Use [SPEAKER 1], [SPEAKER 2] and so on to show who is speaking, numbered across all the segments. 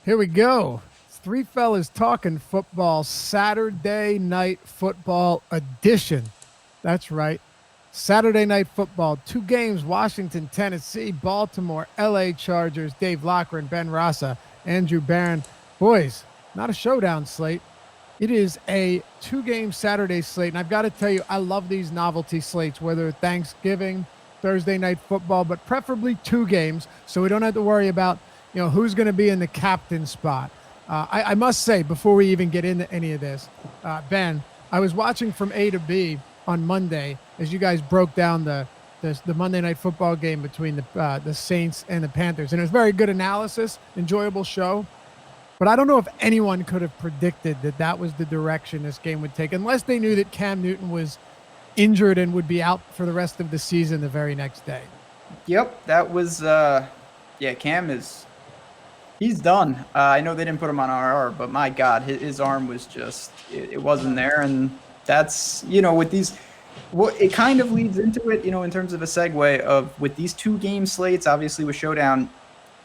[SPEAKER 1] Here we go. It's three fellas talking football, Saturday night football edition. That's right. Saturday night football. Two games, Washington, Tennessee, Baltimore, LA Chargers, Dave Lockren, Ben Rasa, Andrew Barron. Boys, not a showdown slate. It is a two-game Saturday slate, and I've got to tell you, I love these novelty slates, whether Thanksgiving, Thursday night football, but preferably two games, so we don't have to worry about who's going to be in the captain spot. I must say, before we even get into any of this, Ben, I was watching from A to B on Monday as you guys broke down the Monday night football game between the Saints and the Panthers, and it was very good analysis, enjoyable show. But I don't know if anyone could have predicted that was the direction this game would take, unless they knew that Cam Newton was injured and would be out for the rest of the season the very next day.
[SPEAKER 2] Yep, that was Cam he's done. I know they didn't put him on RR, but my God, his arm was just it wasn't there, and that's with these. Well, it kind of leads into it, in terms of a segue of with these two game slates, obviously with Showdown.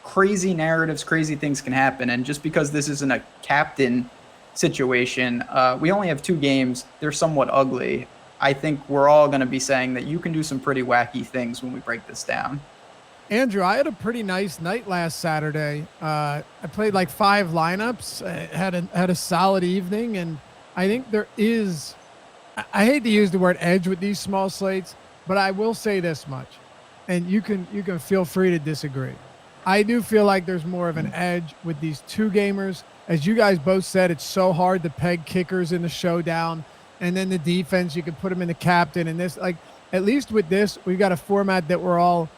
[SPEAKER 2] Crazy narratives, crazy things can happen. And just because this isn't a captain situation, we only have two games. They're somewhat ugly. I think we're all going to be saying that you can do some pretty wacky things when we break this down.
[SPEAKER 1] Andrew, I had a pretty nice night last Saturday. I played like 5 lineups, had a solid evening. And I think there is, I hate to use the word edge with these small slates, but I will say this much, and you can feel free to disagree. I do feel like there's more of an edge with these two gamers. As you guys both said, it's so hard to peg kickers in the showdown. And then the defense, you can put them in the captain. And this, like, at least with this, we've got a format that we're all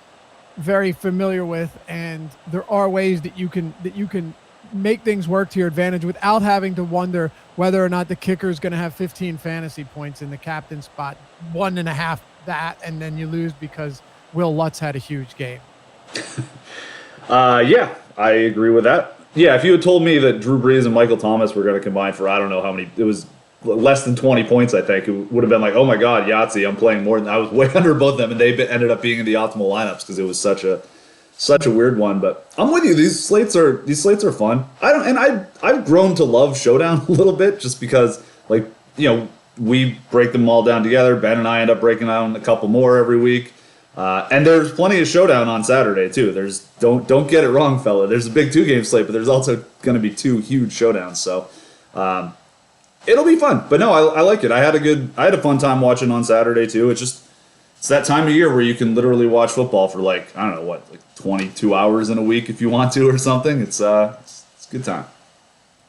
[SPEAKER 1] very familiar with. And there are ways that you can make things work to your advantage without having to wonder whether or not the kicker is going to have 15 fantasy points in the captain spot, 1.5 that, and then you lose because Will Lutz had a huge game.
[SPEAKER 3] Yeah, I agree with that. Yeah, if you had told me that Drew Brees and Michael Thomas were going to combine for I don't know how many, it was less than 20 points, I think, it would have been like, oh my God, Yahtzee, I'm playing more than I was way under both of them, and they ended up being in the optimal lineups because it was such a weird one. But I'm with you. These slates are fun. I've grown to love Showdown a little bit just because we break them all down together. Ben and I end up breaking down a couple more every week. And there's plenty of Showdown on Saturday too. Don't get it wrong, fella. There's a big 2-game slate, but there's also going to be 2 huge showdowns. So it'll be fun. But no, I like it. I had a fun time watching on Saturday too. It's that time of year where you can literally watch football for like 22 hours in a week if you want to or something. It's a good time.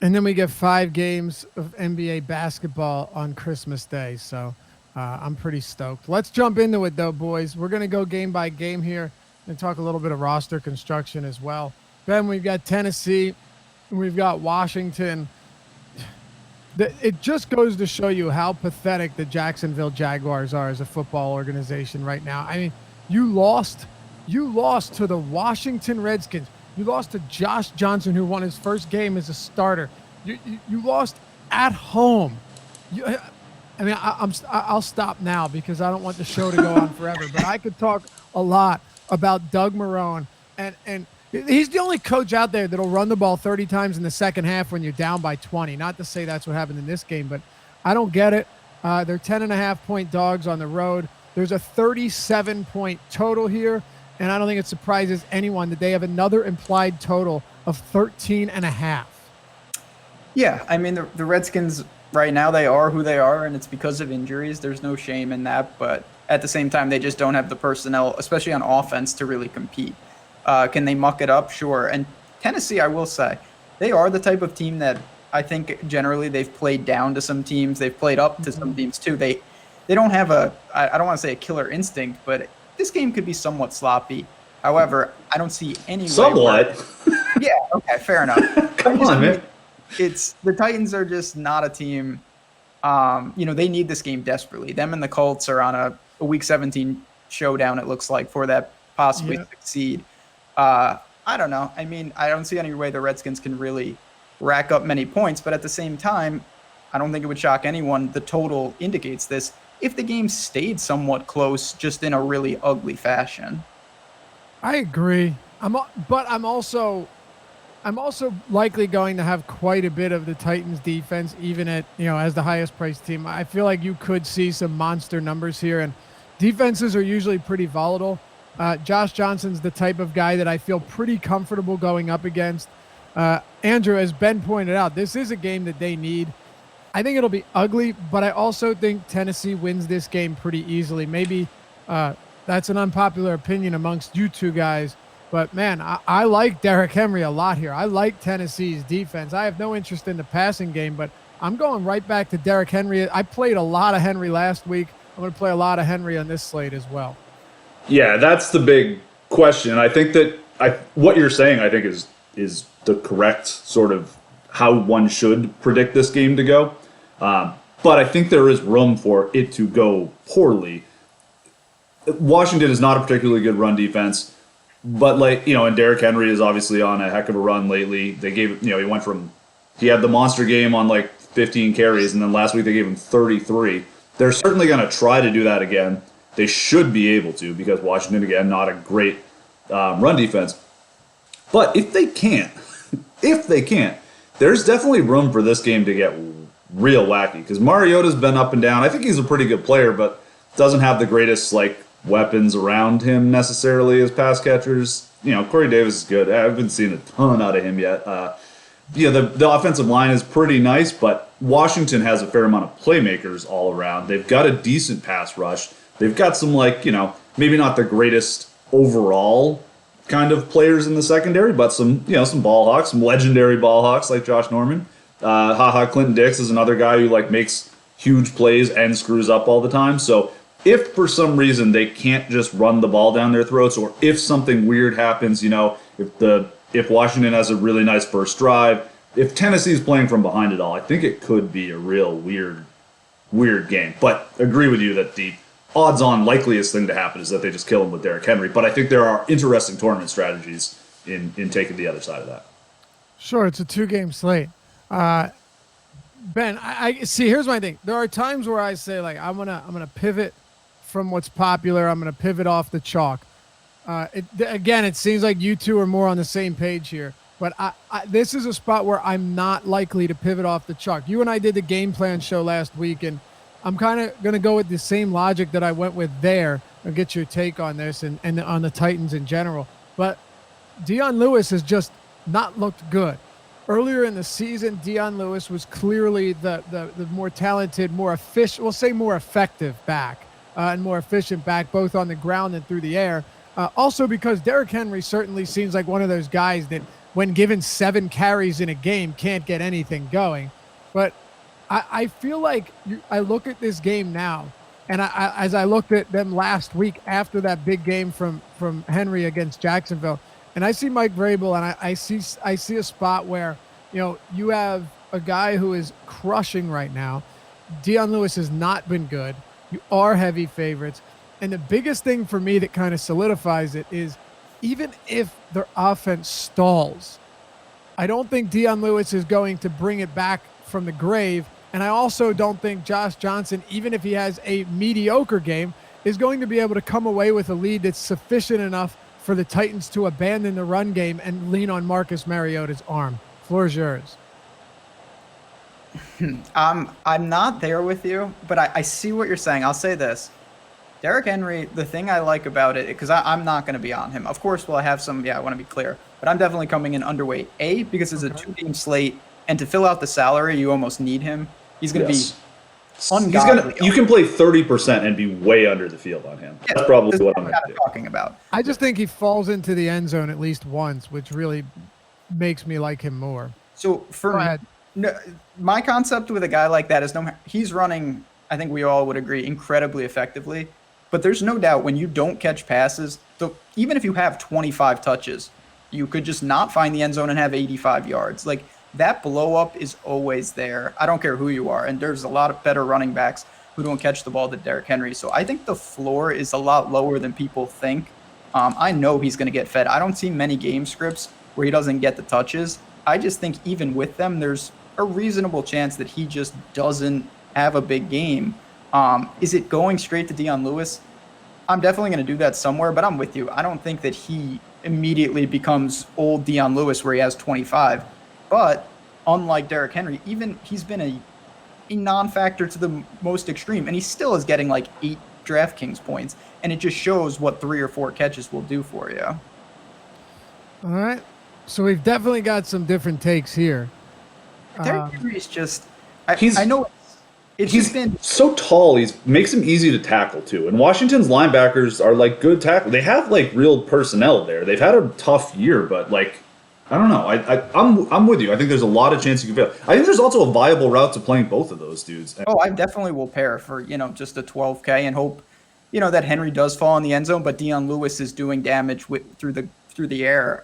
[SPEAKER 1] And then we get 5 games of NBA basketball on Christmas Day. So. I'm pretty stoked. Let's jump into it, though, boys. We're going to go game by game here and talk a little bit of roster construction as well. Ben, we've got Tennessee, and we've got Washington. It just goes to show you how pathetic the Jacksonville Jaguars are as a football organization right now. I mean, you lost to the Washington Redskins. You lost to Josh Johnson, who won his first game as a starter. You lost at home. I'll stop now because I don't want the show to go on forever. But I could talk a lot about Doug Marrone, and he's the only coach out there that'll run the ball 30 times in the second half when you're down by 20. Not to say that's what happened in this game, but I don't get it. They're 10.5-point dogs on the road. There's a 37-point total here, and I don't think it surprises anyone that they have another implied total of 13.5.
[SPEAKER 2] Yeah, I mean the Redskins. Right now, they are who they are, and it's because of injuries. There's no shame in that, but at the same time, they just don't have the personnel, especially on offense, to really compete. Can they muck it up? Sure. And Tennessee, I will say, they are the type of team that I think generally they've played down to some teams. They've played up to some teams, too. They don't have I don't want to say a killer instinct, but this game could be somewhat sloppy. However, I don't see any
[SPEAKER 3] somewhat.
[SPEAKER 2] Yeah, okay, fair enough.
[SPEAKER 3] Come on, man.
[SPEAKER 2] It's the Titans are just not a team. They need this game desperately. Them and the Colts are on a Week 17 showdown, it looks like, for that possibly succeed. I don't know. I mean, I don't see any way the Redskins can really rack up many points, but at the same time, I don't think it would shock anyone. The total indicates this. If the game stayed somewhat close, just in a really ugly fashion.
[SPEAKER 1] I agree. But I'm also I'm also likely going to have quite a bit of the Titans defense, even at, as the highest priced team. I feel like you could see some monster numbers here, and defenses are usually pretty volatile. Josh Johnson's the type of guy that I feel pretty comfortable going up against. Andrew, as Ben pointed out, this is a game that they need. I think it'll be ugly, but I also think Tennessee wins this game pretty easily. Maybe that's an unpopular opinion amongst you two guys. But, man, I like Derrick Henry a lot here. I like Tennessee's defense. I have no interest in the passing game, but I'm going right back to Derrick Henry. I played a lot of Henry last week. I'm going to play a lot of Henry on this slate as well.
[SPEAKER 3] Yeah, that's the big question. I think that what you're saying, I think, is the correct sort of how one should predict this game to go. But I think there is room for it to go poorly. Washington is not a particularly good run defense. But and Derrick Henry is obviously on a heck of a run lately. They gave, he had the monster game on 15 carries, and then last week they gave him 33. They're certainly going to try to do that again. They should be able to, because Washington, again, not a great run defense. But if they can't, there's definitely room for this game to get real wacky, because Mariota's been up and down. I think he's a pretty good player, but doesn't have the greatest weapons around him necessarily as pass catchers. Corey Davis is good. I haven't seen a ton out of him yet. The offensive line is pretty nice, but Washington has a fair amount of playmakers all around. They've got a decent pass rush. They've got some maybe not the greatest overall kind of players in the secondary, but some ball hawks, some legendary ball hawks like Josh Norman. Clinton Dix is another guy who like makes huge plays and screws up all the time. So if for some reason they can't just run the ball down their throats, or if something weird happens, if Washington has a really nice first drive, if Tennessee's playing from behind it all, I think it could be a real weird game. But agree with you that the odds-on likeliest thing to happen is that they just kill him with Derrick Henry. But I think there are interesting tournament strategies in taking the other side of that.
[SPEAKER 1] Sure, it's a 2-game slate. Ben, I see. Here's my thing. There are times where I say I'm gonna pivot from what's popular. I'm gonna pivot off the chalk. It seems like you two are more on the same page here. But this is a spot where I'm not likely to pivot off the chalk. You and I did the game plan show last week, and I'm kind of going to go with the same logic that I went with there and get your take on this and on the Titans in general. But Dion Lewis has just not looked good. Earlier in the season, Dion Lewis was clearly the more talented, more efficient, we'll say more effective back and more efficient back, both on the ground and through the air. Also because Derrick Henry certainly seems like one of those guys that when given 7 carries in a game can't get anything going. But I feel like I look at this game now, and as I looked at them last week after that big game from Henry against Jacksonville, and I see Mike Vrabel, and I see a spot where you have a guy who is crushing right now. Dion Lewis has not been good. You are heavy favorites, and the biggest thing for me that kind of solidifies it is even if their offense stalls, I don't think Dion Lewis is going to bring it back from the grave. And I also don't think Josh Johnson, even if he has a mediocre game, is going to be able to come away with a lead that's sufficient enough for the Titans to abandon the run game and lean on Marcus Mariota's arm. Floor is yours.
[SPEAKER 2] I'm not there with you, but I see what you're saying. I'll say this. Derrick Henry, the thing I like about it, because I'm not going to be on him. Of course, will I have some, I want to be clear. But I'm definitely coming in underweight. A, because it's a 2-game slate, and to fill out the salary, you almost need him. He's going to be ungodly.
[SPEAKER 3] You can play 30% and be way under the field on him.
[SPEAKER 2] Yeah,
[SPEAKER 3] that's probably what I'm going to do.
[SPEAKER 2] Talking about.
[SPEAKER 1] I just think he falls into the end zone at least once, which really makes me like him more.
[SPEAKER 2] So for me, my concept with a guy like that is he's running, I think we all would agree, incredibly effectively. But there's no doubt when you don't catch passes, even if you have 25 touches, you could just not find the end zone and have 85 yards. That blow up is always there. I don't care who you are. And there's a lot of better running backs who don't catch the ball than Derrick Henry. So I think the floor is a lot lower than people think. I know he's going to get fed. I don't see many game scripts where he doesn't get the touches. I just think even with them, there's a reasonable chance that he just doesn't have a big game. Is it going straight to Dion Lewis? I'm definitely going to do that somewhere, but I'm with you. I don't think that he immediately becomes old Dion Lewis where he has 25. But unlike Derrick Henry, even he's been a non-factor to the most extreme, and he still is getting like 8 DraftKings points, and it just shows what 3 or 4 catches will do for you.
[SPEAKER 1] All right. So we've definitely got some different takes here.
[SPEAKER 2] Derrick Henry is just,
[SPEAKER 3] He's-
[SPEAKER 2] I know it's
[SPEAKER 3] He's
[SPEAKER 2] just been,
[SPEAKER 3] so tall. He makes him easy to tackle too. And Washington's linebackers are like good tackle. They have like real personnel there. They've had a tough year, but like I don't know. I'm with you. I think there's a lot of chance you can fail. I think there's also a viable route to playing both of those dudes.
[SPEAKER 2] oh, I definitely will pair for, just a 12K and hope, that Henry does fall in the end zone, but Dion Lewis is doing damage through the air.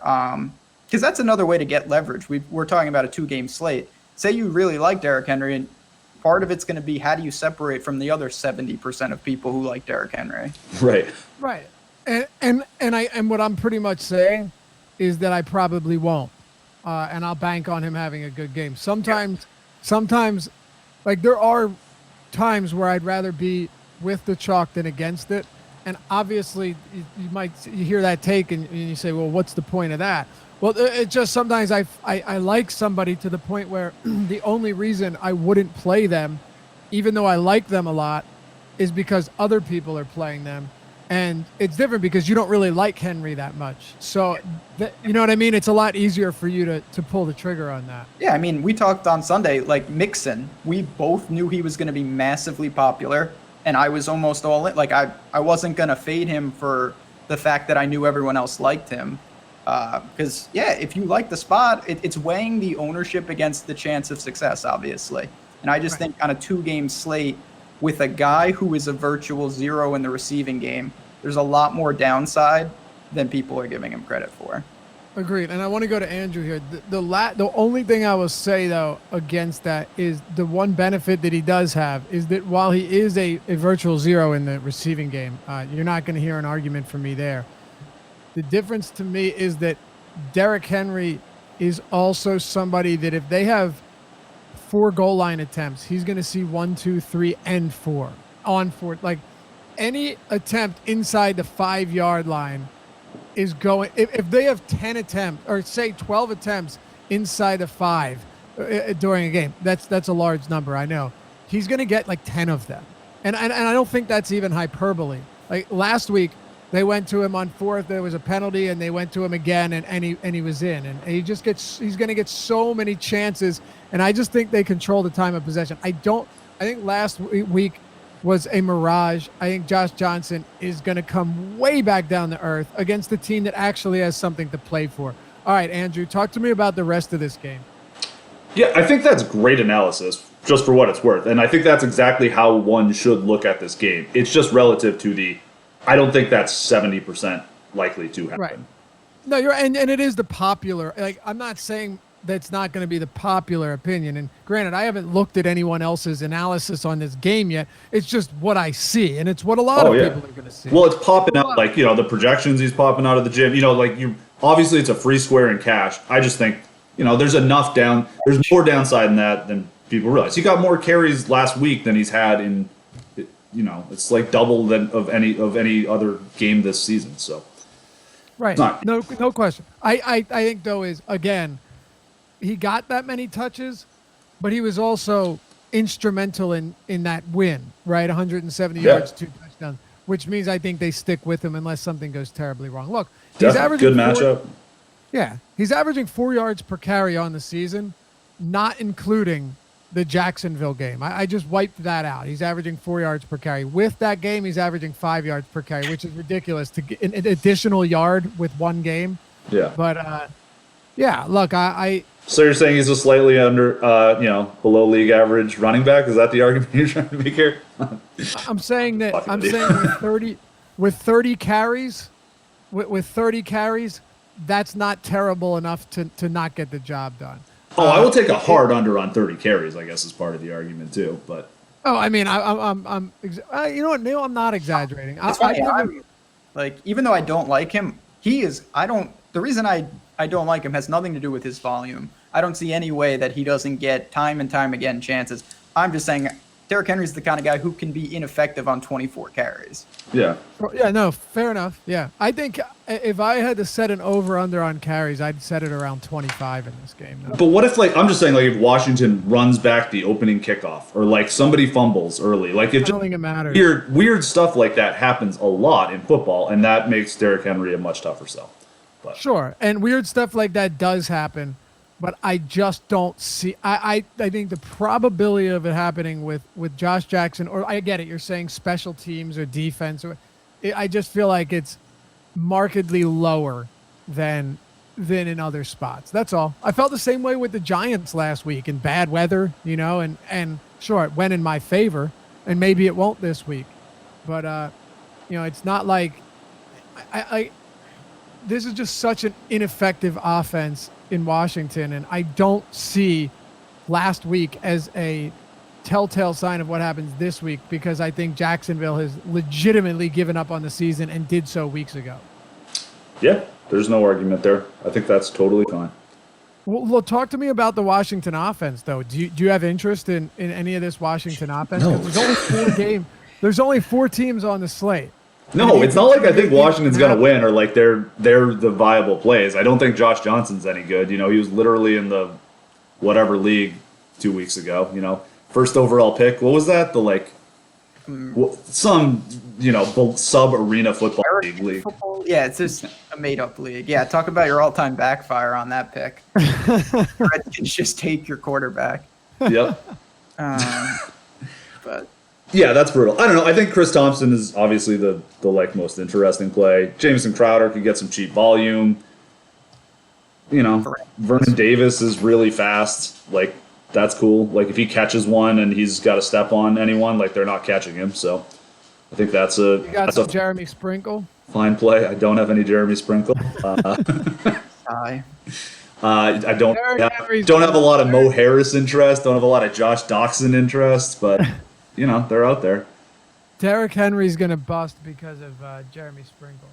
[SPEAKER 2] Because that's another way to get leverage. We're talking about a 2-game slate. Say you really like Derrick Henry, and part of it's going to be how do you separate from the other 70% of people who like Derrick Henry?
[SPEAKER 3] Right.
[SPEAKER 1] Right. And what I'm pretty much saying is that I probably won't. And I'll bank on him having a good game. Sometimes, like there are times where I'd rather be with the chalk than against it. And obviously, you hear that take and you say, well, what's the point of that? Well, it just sometimes I like somebody to the point where the only reason I wouldn't play them, even though I like them a lot, is because other people are playing them. And it's different because you don't really like Henry that much. So, you know what I mean? It's a lot easier for you to pull the trigger on that.
[SPEAKER 2] Yeah, I mean, we talked on Sunday, like Mixon, we both knew he was going to be massively popular, and I was almost all in. Like, I wasn't going to fade him for the fact that I knew everyone else liked him. Because, if you like the spot, it's weighing the ownership against the chance of success, obviously. And I just think on a 2-game slate with a guy who is a virtual zero in the receiving game, there's a lot more downside than people are giving him credit for.
[SPEAKER 1] Agreed. And I want to go to Andrew here. The only thing I will say, though, against that is the one benefit that he does have is that while he is a virtual zero in the receiving game, you're not going to hear an argument from me there. The difference to me is that Derrick Henry is also somebody that if they have 4 goal line attempts, he's going to see 1, 2, 3, and 4 on 4. Like any attempt inside the 5-yard line is going. If they have 10 attempts or say 12 attempts inside the 5 during a game, that's a large number. I know he's going to get like 10 of them, and I don't think that's even hyperbole. Like last week, they went to him on 4th. There was a penalty, and they went to him again, and he was in. And he's going to get so many chances. And I just think they control the time of possession. I think last week was a mirage. I think Josh Johnson is going to come way back down to earth against the team that actually has something to play for. All right, Andrew, talk to me about the rest of this game.
[SPEAKER 3] Yeah, I think that's great analysis, just for what it's worth. And I think that's exactly how one should look at this game. It's just relative to I don't think that's 70% likely to happen.
[SPEAKER 1] Right. No, you're and it is the popular. Like I'm not saying that's not going to be the popular opinion. And granted, I haven't looked at anyone else's analysis on this game yet. It's just what I see, and it's what a lot of people are going to see.
[SPEAKER 3] Well, it's popping out like the projections he's popping out of the gym. Obviously it's a free square in cash. I just think there's enough there's more downside in that than people realize. He got more carries last week than he's had in. It's like double of any other game this season. So,
[SPEAKER 1] right, no question. I think though is again, he got that many touches, but he was also instrumental in that win. Right, 170 yards, 2 touchdowns, which means I think they stick with him unless something goes terribly wrong. Look, he's averaging
[SPEAKER 3] good matchup.
[SPEAKER 1] He's averaging 4 yards per carry on the season, not including the Jacksonville game. I just wiped that out. He's averaging 4 yards per carry. With that game, he's averaging 5 yards per carry, which is ridiculous to get an additional yard with one game.
[SPEAKER 3] Yeah.
[SPEAKER 1] But, look,
[SPEAKER 3] So you're saying he's a slightly under, below league average running back? Is that the argument you're trying to make here?
[SPEAKER 1] I'm saying with 30 carries, with 30 carries, that's not terrible enough to not get the job done.
[SPEAKER 3] Oh, I will take a hard under on 30 carries, I guess, is part of the argument too. But
[SPEAKER 1] I mean, you know what, Neil? I'm not exaggerating.
[SPEAKER 2] It's funny. Even though I don't like him, the reason I don't like him has nothing to do with his volume. I don't see any way that he doesn't get time and time again chances. I'm just saying Derrick Henry's the kind of guy who can be ineffective on 24 carries.
[SPEAKER 3] Yeah.
[SPEAKER 1] Well, yeah, no, fair enough. Yeah. I think if I had to set an over-under on carries, I'd set it around 25 in this game. No.
[SPEAKER 3] But what if, like, I'm just saying, like, if Washington runs back the opening kickoff, or like somebody fumbles early, like if
[SPEAKER 1] I don't think it matters.
[SPEAKER 3] weird stuff like that happens a lot in football, and that makes Derrick Henry a much tougher sell. But
[SPEAKER 1] Sure, and weird stuff like that does happen, but I just don't see. I think the probability of it happening with Josh Jackson, or I get it, you're saying special teams or defense, or I just feel like it's markedly lower than in other spots. That's all. I felt the same way with the Giants last week in bad weather, and sure, it went in my favor, and maybe it won't this week, but it's not like I this is just such an ineffective offense in Washington, and I don't see last week as a telltale sign of what happens this week, because I think Jacksonville has legitimately given up on the season and did so weeks ago.
[SPEAKER 3] yeah, there's no argument there. I think that's totally fine.
[SPEAKER 1] Well, talk to me about the Washington offense, though. Do you have interest in any of this Washington offense?
[SPEAKER 3] No.
[SPEAKER 1] 'Cause there's only four teams on the slate.
[SPEAKER 3] No, it's not like I think Washington's going to win, or like they're the viable plays. I don't think Josh Johnson's any good. He was literally in the whatever league 2 weeks ago. First overall pick. What was that? The some sub arena football league.
[SPEAKER 2] Football? Yeah, it's just a made up league. Yeah, talk about your all time backfire on that pick. Redskins just take your quarterback.
[SPEAKER 3] Yep.
[SPEAKER 2] But
[SPEAKER 3] Yeah, that's brutal. I don't know. I think Chris Thompson is obviously the most interesting play. Jameson Crowder could get some cheap volume. Vernon Davis is really fast. Like, that's cool. Like, if he catches one and he's got to step on anyone, like, they're not catching him. So I think that's a
[SPEAKER 1] You got some Jeremy Sprinkle?
[SPEAKER 3] fine play. I don't have any Jeremy Sprinkle.
[SPEAKER 2] Hi.
[SPEAKER 3] I don't
[SPEAKER 1] Henry's
[SPEAKER 3] have a lot of Mo Harris interest. Don't have a lot of Josh Doxson interest, but they're out there.
[SPEAKER 1] Derrick Henry's going to bust because of Jeremy Sprinkle.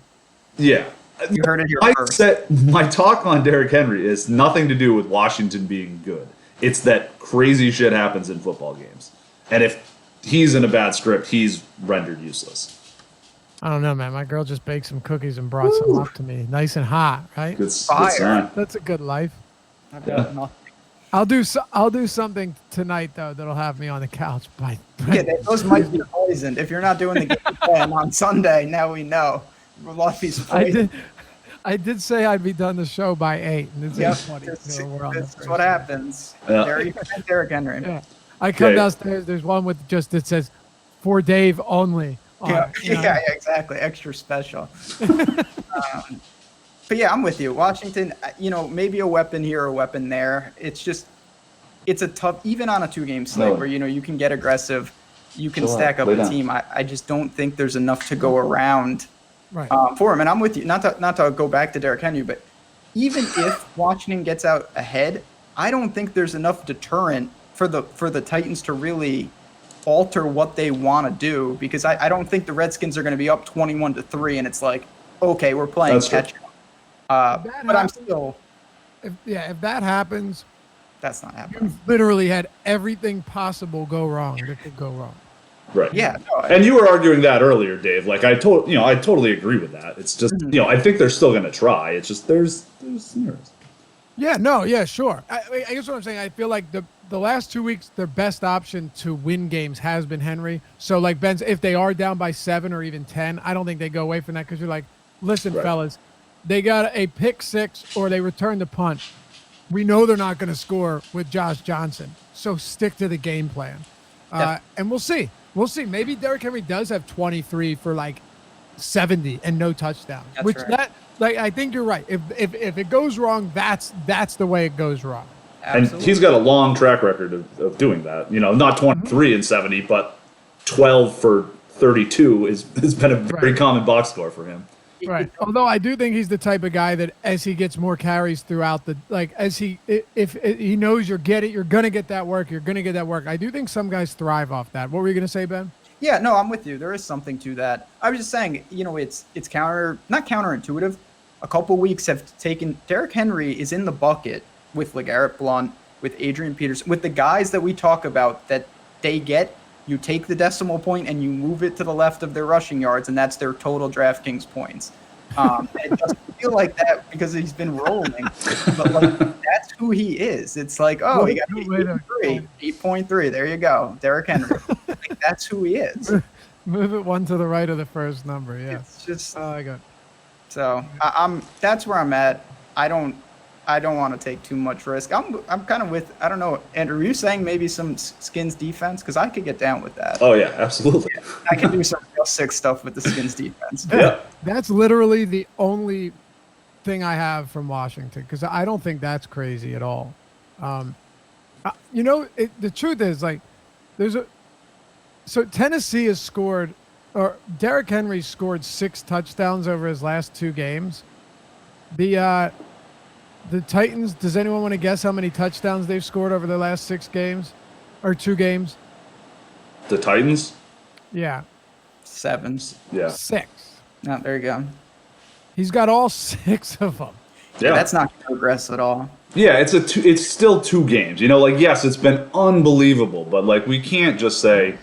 [SPEAKER 3] Yeah.
[SPEAKER 2] You heard it here first.
[SPEAKER 3] My talk on Derrick Henry is nothing to do with Washington being good. It's that crazy shit happens in football games. And if he's in a bad script, he's rendered useless.
[SPEAKER 1] I don't know, man. My girl just baked some cookies and brought some up to me. Nice and hot, right?
[SPEAKER 3] Good
[SPEAKER 2] Fire.
[SPEAKER 3] sign.
[SPEAKER 1] That's a good life.
[SPEAKER 2] I've got nothing.
[SPEAKER 1] I'll do something tonight, though, that'll have me on the couch.
[SPEAKER 2] Yeah, those might be poisoned. If you're not doing the game plan on Sunday, now we know. A lot of these poisoned.
[SPEAKER 1] I did say I'd be done the show by 8, and it's 8:20.
[SPEAKER 2] This is what happens.
[SPEAKER 3] Yeah.
[SPEAKER 2] Derrick Henry.
[SPEAKER 1] Yeah. I come downstairs. There's one with that says "For Dave only."
[SPEAKER 2] Yeah, exactly. Extra special. But yeah, I'm with you. Washington, maybe a weapon here, a weapon there. It's a tough, even on a 2-game slate where, you can get aggressive, you can stack up a team. I just don't think there's enough to go around for him. And I'm with you. Not to go back to Derrick Henry, but even if Washington gets out ahead, I don't think there's enough deterrent for the Titans to really alter what they want to do, because I don't think the Redskins are going to be up 21-3 and it's like, okay, we're playing catch up. But I'm still.
[SPEAKER 1] If that happens,
[SPEAKER 2] that's not happening.
[SPEAKER 1] You've literally had everything possible go wrong that could go wrong.
[SPEAKER 3] Right.
[SPEAKER 2] Yeah. No,
[SPEAKER 3] and you were arguing that earlier, Dave. Like I totally agree with that. It's just I think they're still going to try. It's just there's scenarios.
[SPEAKER 1] Yeah. No. Yeah. Sure. I guess what I'm saying. I feel like the last 2 weeks, their best option to win games has been Henry. So like Ben's, if they are down by 7 or even 10, I don't think they go away from that, because you're like, listen, fellas, they got a pick 6 or they return the punt. We know they're not going to score with Josh Johnson, so stick to the game plan. And we'll see. We'll see. Maybe Derrick Henry does have 23 for like 70 and no touchdown. I think you're right. If it goes wrong, that's the way it goes wrong.
[SPEAKER 2] Absolutely.
[SPEAKER 3] And he's got a long track record of doing that. Not 23 and 70, but 12 for 32 has been a very common box score for him.
[SPEAKER 1] Right. Although I do think he's the type of guy that as he gets more carries throughout if he knows you're going to get that work, you're going to get that work. I do think some guys thrive off that. What were you going to say, Ben?
[SPEAKER 2] Yeah, no, I'm with you. There is something to that. I was just saying, it's not counterintuitive. A couple weeks have taken, Derrick Henry is in the bucket with LeGarrette Blount, with Adrian Peterson, with the guys that we talk about that they get you take the decimal point and you move it to the left of their rushing yards, and that's their total DraftKings points. It doesn't feel like that because he's been rolling, but like that's who he is. It's like, oh, he got 8.3. There you go, Derrick Henry. Like, that's who he is.
[SPEAKER 1] Move it one to the right of the first number. Yeah,
[SPEAKER 2] It's just
[SPEAKER 1] I got.
[SPEAKER 2] so I'm that's where I'm at. I don't want to take too much risk. I'm kind of with, I don't know, Andrew, are you saying maybe some Skins defense? Because I could get down with that.
[SPEAKER 3] Oh yeah, absolutely.
[SPEAKER 2] I can do some real sick stuff with the Skins defense.
[SPEAKER 3] Yeah.
[SPEAKER 1] That's literally the only thing I have from Washington, because I don't think that's crazy at all. The truth is, like, so Tennessee has scored, or Derrick Henry scored 6 touchdowns over his last 2 games. The Titans, does anyone want to guess how many touchdowns they've scored over their last 6 games or 2 games?
[SPEAKER 3] The Titans?
[SPEAKER 1] Yeah.
[SPEAKER 2] 7.
[SPEAKER 3] Yeah.
[SPEAKER 1] 6.
[SPEAKER 2] No, there you go.
[SPEAKER 1] He's got all 6 of them.
[SPEAKER 3] Yeah.
[SPEAKER 2] That's not going to progress at all.
[SPEAKER 3] Yeah, it's still 2 games. You know, like, yes, it's been unbelievable, but like we can't just say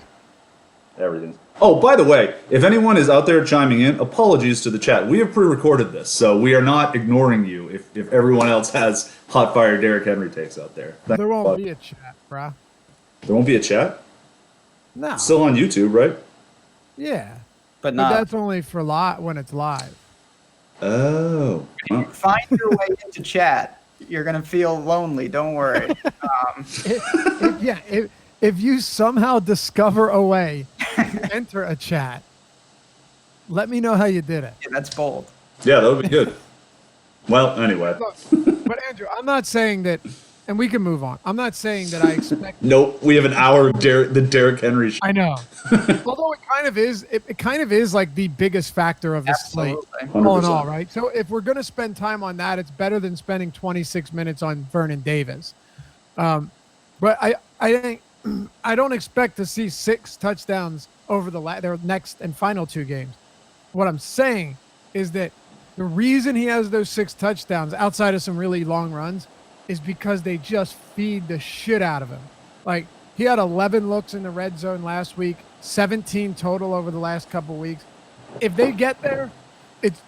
[SPEAKER 3] everything. Oh, by the way, if anyone is out there chiming in, apologies to the chat. We have pre-recorded this, so we are not ignoring you if everyone else has hot fire Derrick Henry takes out there.
[SPEAKER 1] There won't be a chat, bruh.
[SPEAKER 3] There won't be a chat?
[SPEAKER 1] No.
[SPEAKER 3] It's still on YouTube, right?
[SPEAKER 1] Yeah.
[SPEAKER 2] But
[SPEAKER 1] But
[SPEAKER 2] not.
[SPEAKER 1] that's only for when it's live.
[SPEAKER 3] Oh. Well,
[SPEAKER 2] Find your way into chat. You're going to feel lonely. Don't worry.
[SPEAKER 1] If you somehow discover a way to enter a chat, let me know how you did it.
[SPEAKER 2] Yeah, that's bold.
[SPEAKER 3] yeah, that would be good. Well, anyway.
[SPEAKER 1] Look, but Andrew, I'm not saying that, and we can move on. I'm not saying that I expect.
[SPEAKER 3] Nope, we have an hour of the Derrick Henry show.
[SPEAKER 1] I know. Although it kind of is. It kind of is like the biggest factor of the slate,
[SPEAKER 2] Absolutely.
[SPEAKER 1] all in
[SPEAKER 3] 100%.
[SPEAKER 1] all, right? So if we're going to spend time on that, it's better than spending 26 minutes on Vernon Davis. But I think I don't expect to see 6 touchdowns over their next and final 2 games. What I'm saying is that the reason he has those 6 touchdowns outside of some really long runs is because they just feed the shit out of him. Like, he had 11 looks in the red zone last week, 17 total over the last couple of weeks. If they get there,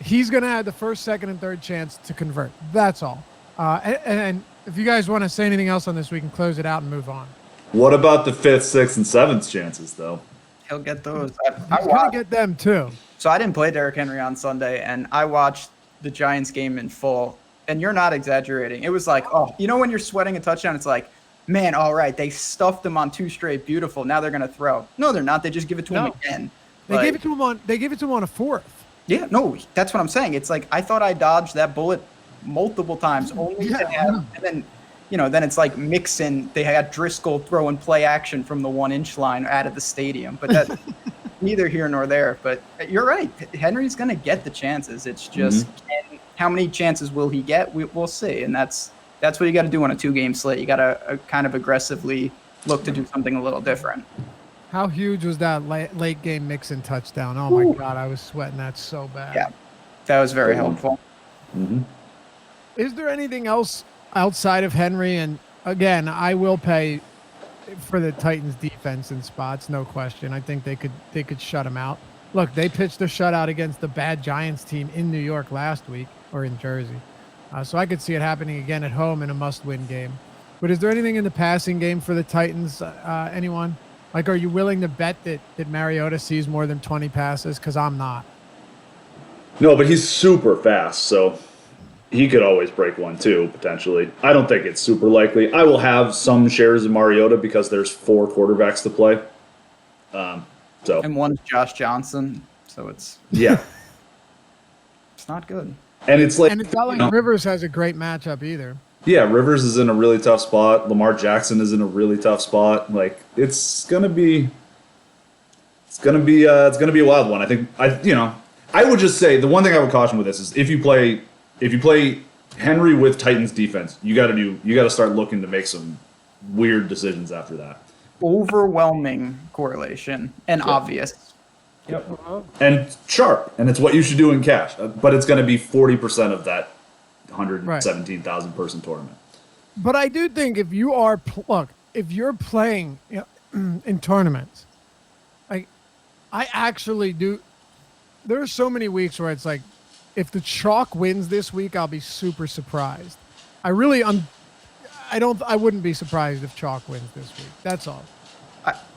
[SPEAKER 1] he's going to have the first, second, and third chance to convert. That's all. And if you guys want to say anything else on this, we can close it out and move on.
[SPEAKER 3] What about the 5th, 6th, and 7th chances, though?
[SPEAKER 2] He'll get those.
[SPEAKER 1] He's going to get them too.
[SPEAKER 2] So I didn't play Derrick Henry on Sunday, and I watched the Giants game in full. And you're not exaggerating. It was like, oh, you know when you're sweating a touchdown, it's like, man, all right, they stuffed him on 2 straight, beautiful. Now they're gonna throw. No, they're not. They just give it to him again.
[SPEAKER 1] They gave it to him on. They gave it to him on a 4th.
[SPEAKER 2] Yeah, no, that's what I'm saying. It's like I thought I dodged that bullet multiple times, only to have, and then then it's like Mixon. They had Driscoll throwing play action from the 1-inch line out of the stadium, but that neither here nor there. But you're right. Henry's gonna get the chances. It's just how many chances will he get? We'll see, and that's what you got to do on a 2-game slate. You got to kind of aggressively look to do something a little different.
[SPEAKER 1] How huge was that late game Mixon touchdown? Oh my God, I was sweating that so bad.
[SPEAKER 2] Yeah, that was very helpful.
[SPEAKER 3] Mm-hmm.
[SPEAKER 1] Is there anything else outside of Henry? And again, I will pay for the Titans defense in spots, no question. I think they could shut him out. Look, they pitched a shutout against the bad Giants team in New York last week, or in Jersey. So I could see it happening again at home in a must-win game. But is there anything in the passing game for the Titans? Anyone? Like, are you willing to bet that Mariota sees more than 20 passes? Because I'm not.
[SPEAKER 3] No, but he's super fast, so he could always break one too, potentially. I don't think it's super likely. I will have some shares of Mariota because there's 4 quarterbacks to play.
[SPEAKER 2] And one's Josh Johnson, so it's not good.
[SPEAKER 3] And it's like,
[SPEAKER 1] and it's not like Rivers has a great matchup either.
[SPEAKER 3] Yeah, Rivers is in a really tough spot. Lamar Jackson is in a really tough spot. Like, it's gonna be a wild one. I think I would just say the one thing I would caution with this is if you play Henry with Titans defense, you got to start looking to make some weird decisions after that.
[SPEAKER 2] Overwhelming correlation and obvious.
[SPEAKER 3] Yep. And sharp, and it's what you should do in cash. But it's going to be 40% of that 117,000 person tournament.
[SPEAKER 1] But I do think if you are if you're playing in tournaments, I actually do. There are so many weeks where it's like, if the chalk wins this week, I'll be super surprised. I wouldn't be surprised if chalk wins this week. That's all.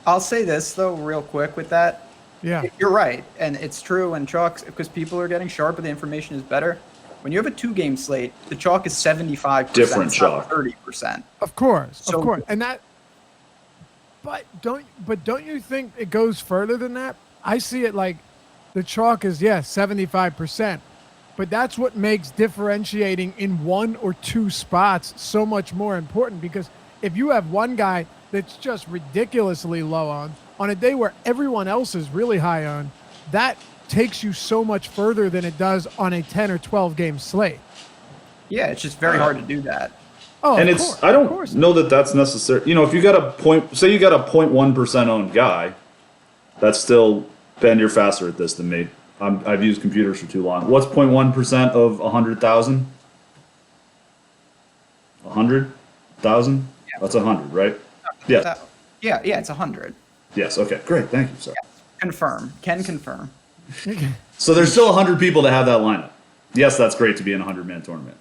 [SPEAKER 2] I'll say this though, real quick with that.
[SPEAKER 1] Yeah.
[SPEAKER 2] You're right, and it's true. And chalk, because people are getting sharper, the information is better. When you have a 2-game slate, the chalk is 75%.
[SPEAKER 3] Different chalk.
[SPEAKER 2] 30%.
[SPEAKER 1] Of course,
[SPEAKER 2] So-
[SPEAKER 1] of course, and that. Don't you think it goes further than that? I see it like the chalk is 75%, but that's what makes differentiating in 1 or 2 spots so much more important. Because if you have one guy that's just ridiculously low on a day where everyone else is really high on, that takes you so much further than it does on a 10 or 12 game slate.
[SPEAKER 2] Yeah, it's just very hard to do that.
[SPEAKER 1] Oh,
[SPEAKER 3] And
[SPEAKER 1] of
[SPEAKER 3] it's
[SPEAKER 1] course,
[SPEAKER 3] I
[SPEAKER 1] of
[SPEAKER 3] don't
[SPEAKER 1] course.
[SPEAKER 3] know that that's necessary. You know, if you got a point, say you got a 0.1% owned guy, that's still, Ben, you're faster at this than me. I've used computers for too long. What's 0.1% of 100,000? 100,000?
[SPEAKER 2] Yeah.
[SPEAKER 3] That's 100, right? Yeah.
[SPEAKER 2] Yeah, it's 100.
[SPEAKER 3] Yes. Okay. Great. Thank you, sir.
[SPEAKER 2] Confirm. Can confirm.
[SPEAKER 3] So there's still 100 people to have that lineup. Yes, that's great to be in a 100-man tournament,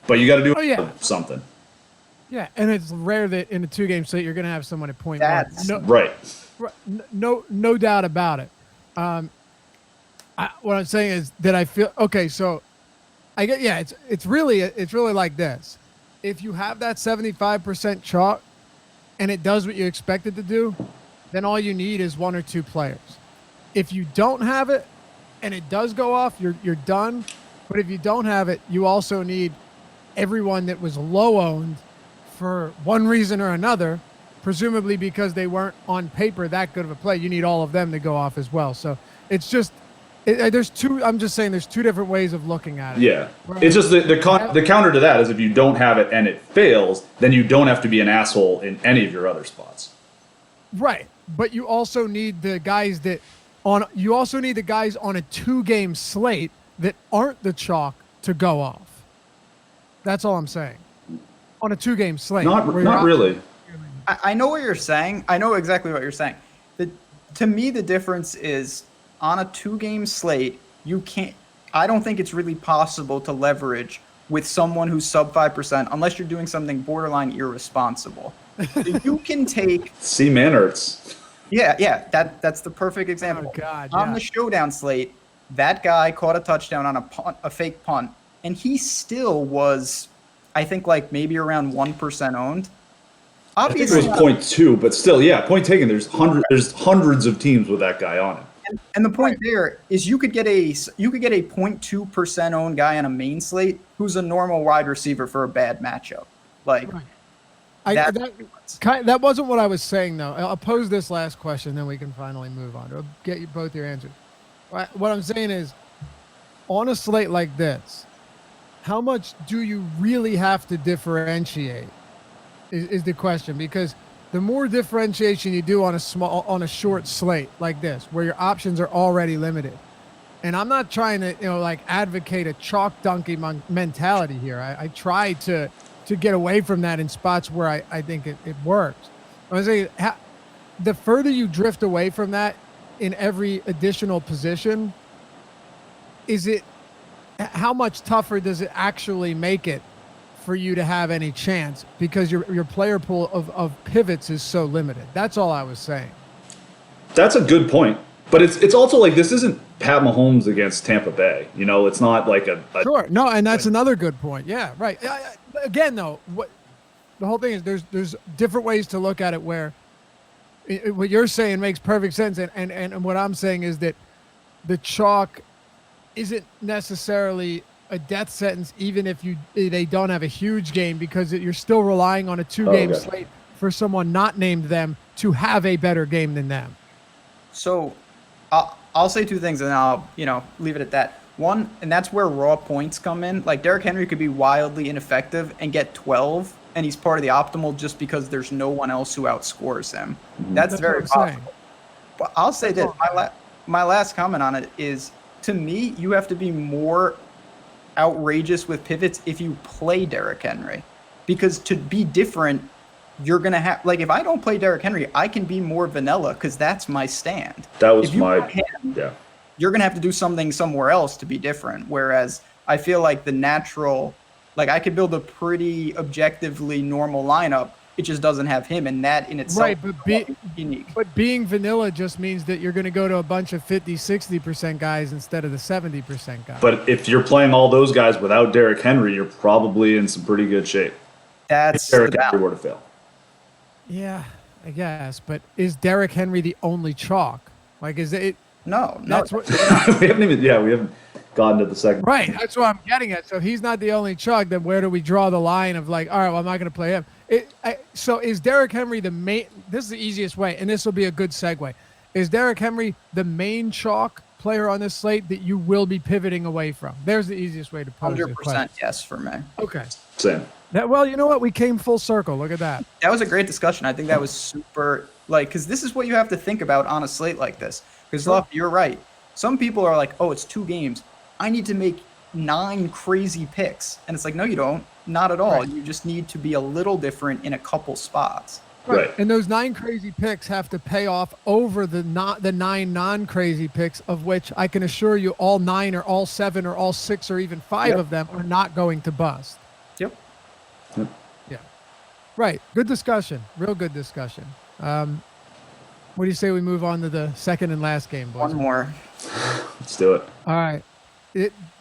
[SPEAKER 3] but you got to do something.
[SPEAKER 1] Yeah, and it's rare that in a 2-game slate you're going to have someone at point
[SPEAKER 2] That's-
[SPEAKER 1] one.
[SPEAKER 3] Right.
[SPEAKER 1] No doubt about it. What I'm saying is that I feel okay. So I get it's really like this. If you have that 75% chalk and it does what you expect it to do, then all you need is 1 or 2 players. If you don't have it and it does go off, you're done. But if you don't have it, you also need everyone that was low owned for one reason or another, presumably because they weren't on paper that good of a play. You need all of them to go off as well. So it's just I'm just saying there's 2 different ways of looking at it.
[SPEAKER 3] Yeah. It's just the counter to that is if you don't have it and it fails, then you don't have to be an asshole in any of your other spots.
[SPEAKER 1] Right. But you also need the guys on a 2-game slate that aren't the chalk to go off. That's all I'm saying. On a 2-game slate.
[SPEAKER 3] Not really.
[SPEAKER 2] I know what you're saying. I know exactly what you're saying. To me, the difference is on a 2-game slate, I don't think it's really possible to leverage with someone who's sub 5% unless you're doing something borderline irresponsible. You can take
[SPEAKER 3] Mannertz.
[SPEAKER 2] Yeah, that's the perfect example.
[SPEAKER 1] Oh, God,
[SPEAKER 2] On
[SPEAKER 1] yeah.
[SPEAKER 2] the showdown slate, that guy caught a touchdown on a fake punt, and he still was, I think, like maybe around 1% owned.
[SPEAKER 3] I think
[SPEAKER 2] Obviously,
[SPEAKER 3] it was 0.2, but still, yeah, point taken. There's hundreds of teams with that guy on it.
[SPEAKER 2] and the point there is you could get a 0.2% owned guy on a main slate who's a normal wide receiver for a bad matchup. Like
[SPEAKER 1] Right.
[SPEAKER 2] that's
[SPEAKER 1] That wasn't what I was saying, though. I'll pose this last question, then we can finally move on. I'll get you both your answers. What I'm saying is, on a slate like this, how much do you really have to differentiate? Is the question, because the more differentiation you do on a short slate like this, where your options are already limited, and I'm not trying to advocate a chalk dunking mentality here. I try to get away from that in spots where I think it works. I was saying, the further you drift away from that in every additional position, how much tougher does it actually make it for you to have any chance, because your player pool of pivots is so limited? That's all I was saying.
[SPEAKER 3] That's a good point. But it's also like this isn't Pat Mahomes against Tampa Bay. You know, it's not like a
[SPEAKER 1] Sure. No, and that's another good point. Yeah, right. Again, though, what the whole thing is, there's different ways to look at it where what you're saying makes perfect sense. And what I'm saying is that the chalk isn't necessarily a death sentence, even if they don't have a huge game, because you're still relying on a 2-game slate for someone not named them to have a better game than them.
[SPEAKER 2] So I'll say 2 things and then I'll leave it at that. One, and that's where raw points come in. Like Derrick Henry could be wildly ineffective and get 12, and he's part of the optimal just because there's no one else who outscores him. That's very
[SPEAKER 1] what I'm saying.
[SPEAKER 2] possible. But I'll say this: my last comment on it is, to me, you have to be more outrageous with pivots if you play Derrick Henry, because to be different, you're going to have, like, if I don't play Derrick Henry, I can be more vanilla because that's my stand.
[SPEAKER 3] That was
[SPEAKER 2] If you
[SPEAKER 3] my,
[SPEAKER 2] play him,
[SPEAKER 3] yeah.
[SPEAKER 2] you're going to have to do something somewhere else to be different. Whereas I feel like the natural, like, I could build a pretty objectively normal lineup. It just doesn't have him, and that in itself
[SPEAKER 1] Right,
[SPEAKER 2] is unique.
[SPEAKER 1] but being vanilla just means that you're going to go to a bunch of 50, 60% guys instead of the 70% guys.
[SPEAKER 3] But if you're playing all those guys without Derrick Henry, you're probably in some pretty good shape.
[SPEAKER 2] That's
[SPEAKER 3] If Derrick
[SPEAKER 2] the
[SPEAKER 3] Henry
[SPEAKER 2] balance.
[SPEAKER 3] were to fail.
[SPEAKER 1] Yeah, I guess. But is Derrick Henry the only chalk? Like, is it?
[SPEAKER 2] No,
[SPEAKER 1] That's what.
[SPEAKER 3] we haven't gotten to the second.
[SPEAKER 1] Right. That's what I'm getting at. So if he's not the only chug, then where do we draw the line of like, all right, well, I'm not going to play him. So is Derrick Henry the main? This is the easiest way, and this will be a good segue. Is Derrick Henry the main chalk player on this slate that you will be pivoting away from? There's the easiest way to pose it.
[SPEAKER 2] 100% yes for me.
[SPEAKER 1] Okay.
[SPEAKER 3] Same.
[SPEAKER 1] Well, you know what? We came full circle. Look at that.
[SPEAKER 2] That was a great discussion. I think that was super, like, because this is what you have to think about on a slate like this. Because, you're right. Some people are like, oh, it's 2 games. I need to make 9 crazy picks. And it's like, no, you don't. Not at all.
[SPEAKER 1] Right.
[SPEAKER 2] You just need to be a little different in a couple spots.
[SPEAKER 3] Right.
[SPEAKER 1] And those 9 crazy picks have to pay off over the 9 non-crazy picks, of which I can assure you all 9 or all 7 or all 6 or even 5 of them are not going to bust.
[SPEAKER 2] Yep.
[SPEAKER 1] Yeah. Right. Good discussion. Real good discussion. What do you say we move on to the second and last game, boys?
[SPEAKER 2] One more.
[SPEAKER 3] Let's do it.
[SPEAKER 1] All right.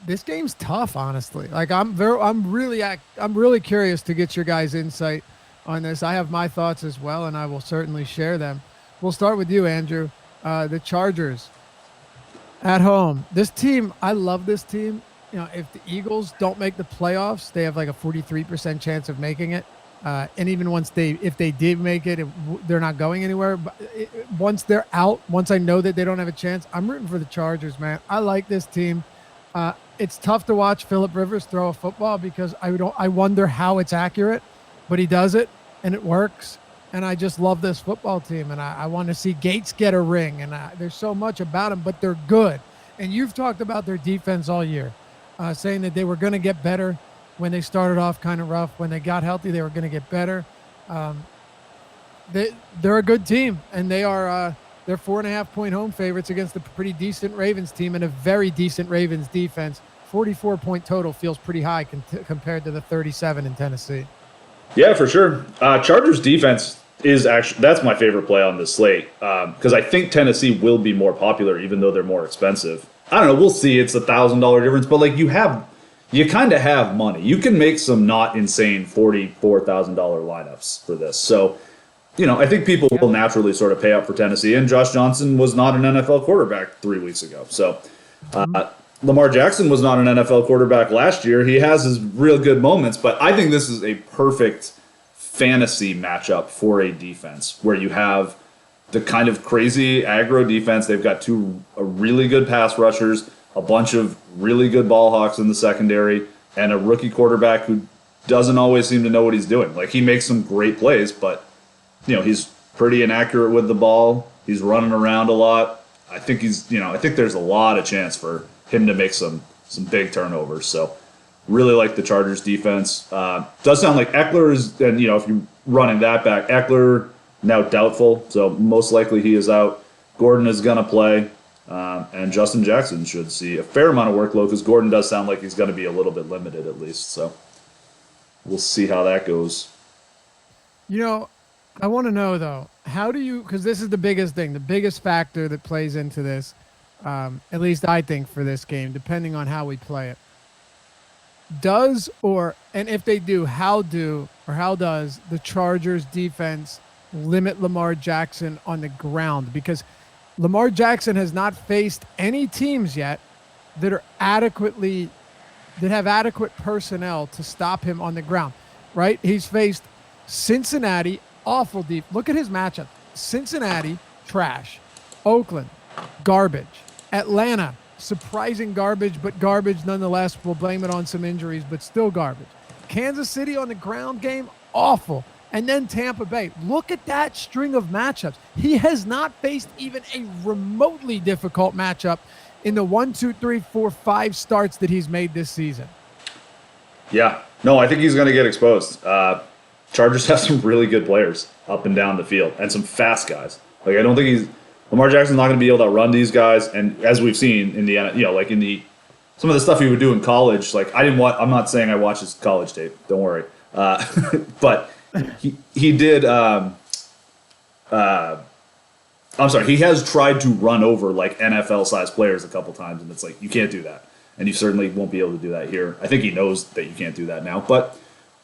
[SPEAKER 1] This game's tough, honestly. Like I'm really curious to get your guys' insight on this. I have my thoughts as well, and I will certainly share them. We'll start with you, Andrew. The Chargers at home. This team, I love this team. You know, if the Eagles don't make the playoffs, they have like a 43% chance of making it. And even if they did make it, they're not going anywhere. But once they're out, once I know that they don't have a chance, I'm rooting for the Chargers, man. I like this team. It's tough to watch Phillip Rivers throw a football because I wonder how it's accurate, but he does it and it works. And I just love this football team, and I want to see Gates get a ring. And there's so much about them, but they're good. And you've talked about their defense all year, saying that they were going to get better. When they started off kind of rough, when they got healthy, they were going to get better. They're a good team, and they're 4.5-point home favorites against a pretty decent Ravens team and a very decent Ravens defense. 44-point total feels pretty high compared to the 37 in Tennessee.
[SPEAKER 3] Yeah, for sure. Chargers defense is actually, that's my favorite play on this slate because I think Tennessee will be more popular even though they're more expensive. I don't know. We'll see. It's $1,000 difference, but like you kind of have money. You can make some not insane $44,000 lineups for this. So, you know, I think people will naturally sort of pay up for Tennessee. And Josh Johnson was not an NFL quarterback 3 weeks ago. So, Lamar Jackson was not an NFL quarterback last year. He has his real good moments, but I think this is a perfect fantasy matchup for a defense where you have the kind of crazy aggro defense. They've got 2 really good pass rushers, a bunch of really good ball hawks in the secondary, and a rookie quarterback who doesn't always seem to know what he's doing. Like, he makes some great plays, but, you know, he's pretty inaccurate with the ball. He's running around a lot. I think there's a lot of chance for him to make some big turnovers. So, really like the Chargers defense. Does sound like Eckler is, and, you know, if you're running that back, Eckler now doubtful, so most likely he is out. Gordon is going to play. And Justin Jackson should see a fair amount of workload because Gordon does sound like he's going to be a little bit limited at least. So we'll see how that goes.
[SPEAKER 1] You know, I want to know, though, because this is the biggest thing, the biggest factor that plays into this, at least I think for this game, depending on how we play it. And if they do, how does the Chargers defense limit Lamar Jackson on the ground? Because Lamar Jackson has not faced any teams yet that have adequate personnel to stop him on the ground, right? He's faced Cincinnati, awful deep. Look at his matchup. Cincinnati, trash. Oakland, garbage. Atlanta, surprising garbage, but garbage nonetheless. We'll blame it on some injuries, but still garbage. Kansas City on the ground game, awful. And then Tampa Bay. Look at that string of matchups. He has not faced even a remotely difficult matchup in the 1, 2, 3, 4, 5 starts that he's made this season.
[SPEAKER 3] Yeah. No, I think he's going to get exposed. Chargers have some really good players up and down the field and some fast guys. Like I don't think Lamar Jackson's not going to be able to run these guys. And as we've seen in the like in the some of the stuff he would do in college, like I'm not saying I watched his college tape. Don't worry, but he did. I'm sorry. He has tried to run over like NFL-sized players a couple times, and it's like you can't do that, and you certainly won't be able to do that here. I think he knows that you can't do that now, but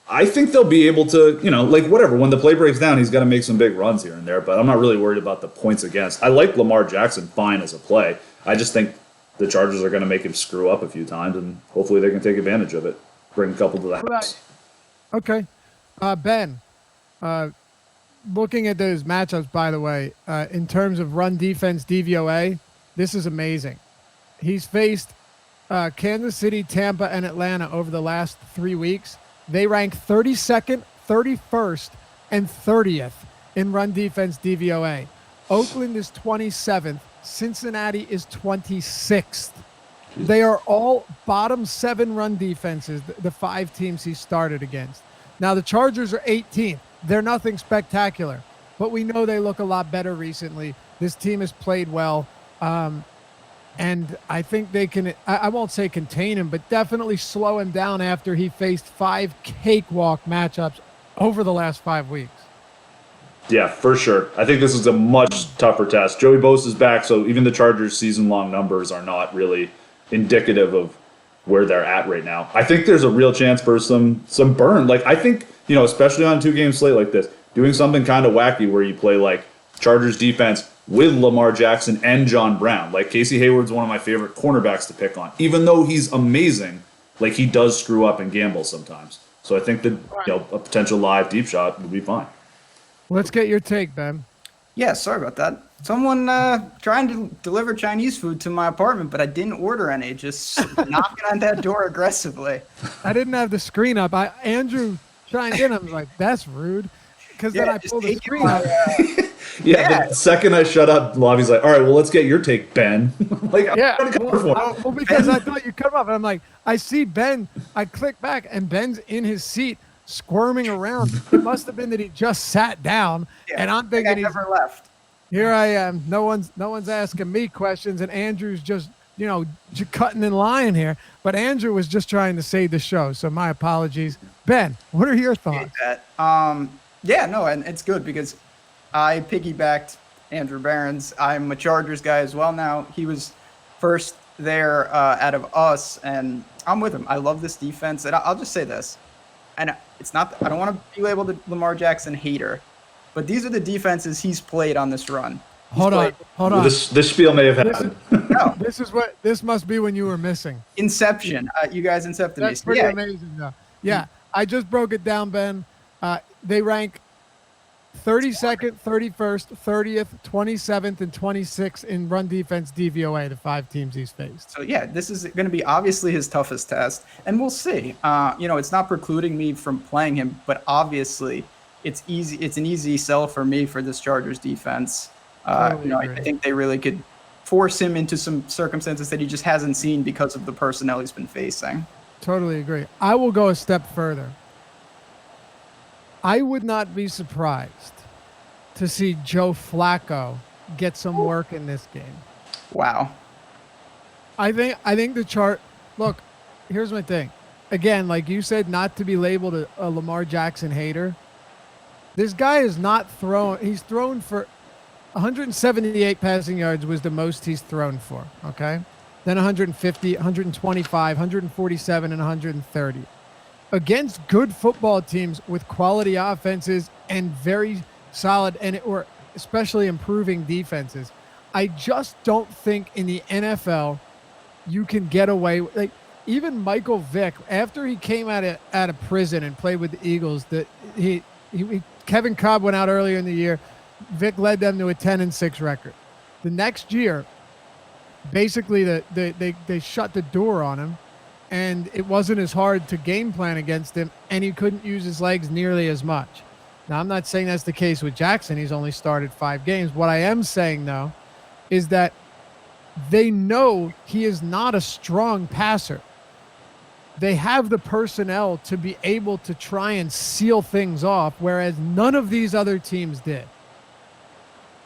[SPEAKER 3] I think they'll be able to, like whatever. When the play breaks down, he's got to make some big runs here and there, but I'm not really worried about the points against. I like Lamar Jackson fine as a play. I just think the Chargers are going to make him screw up a few times, and hopefully they can take advantage of it. Bring a couple to the house.
[SPEAKER 1] Okay. Ben, looking at those matchups, by the way, in terms of run defense DVOA, this is amazing. He's faced Kansas City, Tampa, and Atlanta over the last 3 weeks. They rank 32nd, 31st, and 30th in run defense DVOA. Oakland is 27th. Cincinnati is 26th. They are all bottom 7 run defenses, the 5 teams he started against. Now, the Chargers are 18th. They're nothing spectacular, but we know they look a lot better recently. This team has played well. And I think they can, I won't say contain him, but definitely slow him down after he faced 5 cakewalk matchups over the last 5 weeks.
[SPEAKER 3] Yeah, for sure. I think this is a much tougher test. Joey Bosa's back, so even the Chargers' season-long numbers are not really indicative of where they're at right now. I think there's a real chance for some burn. Like, I think, especially on a 2-game slate like this, doing something kind of wacky where you play, like, Chargers defense with Lamar Jackson and John Brown. Like, Casey Hayward's one of my favorite cornerbacks to pick on. Even though he's amazing, like, he does screw up and gamble sometimes. So I think that, a potential live deep shot would be fine.
[SPEAKER 1] Let's get your take, Ben.
[SPEAKER 2] Yeah, sorry about that. Someone trying to deliver Chinese food to my apartment, but I didn't order any. Just knocking on that door aggressively.
[SPEAKER 1] I didn't have the screen up. Andrew chimed in. I was like, that's rude. Because then I pulled the screen up.
[SPEAKER 3] The second I shut up, Lobby's like, all right, well, let's get your take, Ben. Like,
[SPEAKER 1] well, because I thought you'd come up. And I'm like, I see Ben. I click back, and Ben's in his seat squirming around. It must have been that he just sat down, and I'm thinking
[SPEAKER 2] he never left.
[SPEAKER 1] Here I am. No one's asking me questions, and Andrew's just cutting in line here. But Andrew was just trying to save the show, so my apologies. Ben, what are your thoughts?
[SPEAKER 2] And it's good because I piggybacked Andrew Barron's. I'm a Chargers guy as well now. He was first there out of us, and I'm with him. I love this defense, and I'll just say this. And it's not, I don't want to be labeled a Lamar Jackson hater, but these are the defenses he's played on this run.
[SPEAKER 1] Hold on.
[SPEAKER 3] This spiel may have happened.
[SPEAKER 1] This must be when you were missing.
[SPEAKER 2] Inception. You guys incepted me.
[SPEAKER 1] That's pretty amazing, though. Yeah, I just broke it down, Ben. They rank 32nd, 31st, 30th, 27th, and 26th in run defense DVOA, the 5 teams he's faced.
[SPEAKER 2] So, this is going to be obviously his toughest test, and we'll see. It's not precluding me from playing him, but obviously it's easy. It's an easy sell for me for this Chargers defense. I think they really could force him into some circumstances that he just hasn't seen because of the personnel he's been facing.
[SPEAKER 1] Totally agree. I will go a step further. I would not be surprised to see Joe Flacco get some work in this game.
[SPEAKER 2] Wow.
[SPEAKER 1] I think the chart. Look, here's my thing. Again, like you said, not to be labeled a Lamar Jackson hater. This guy is not thrown. He's thrown for 178 passing yards was the most he's thrown for. Okay, then 150, 125, 147, and 130. Against good football teams with quality offenses and very solid or especially improving defenses, I just don't think in the NFL you can get away with, like, even Michael Vick, after he came out of prison and played with the Eagles, Kevin Cobb went out earlier in the year. Vick led them to a 10-6 record. The next year, basically they shut the door on him. And it wasn't as hard to game plan against him, and he couldn't use his legs nearly as much. Now, I'm not saying that's the case with Jackson. He's only started 5 games. What I am saying, though, is that they know he is not a strong passer. they have the personnel to be able to try and seal things off, whereas none of these other teams did.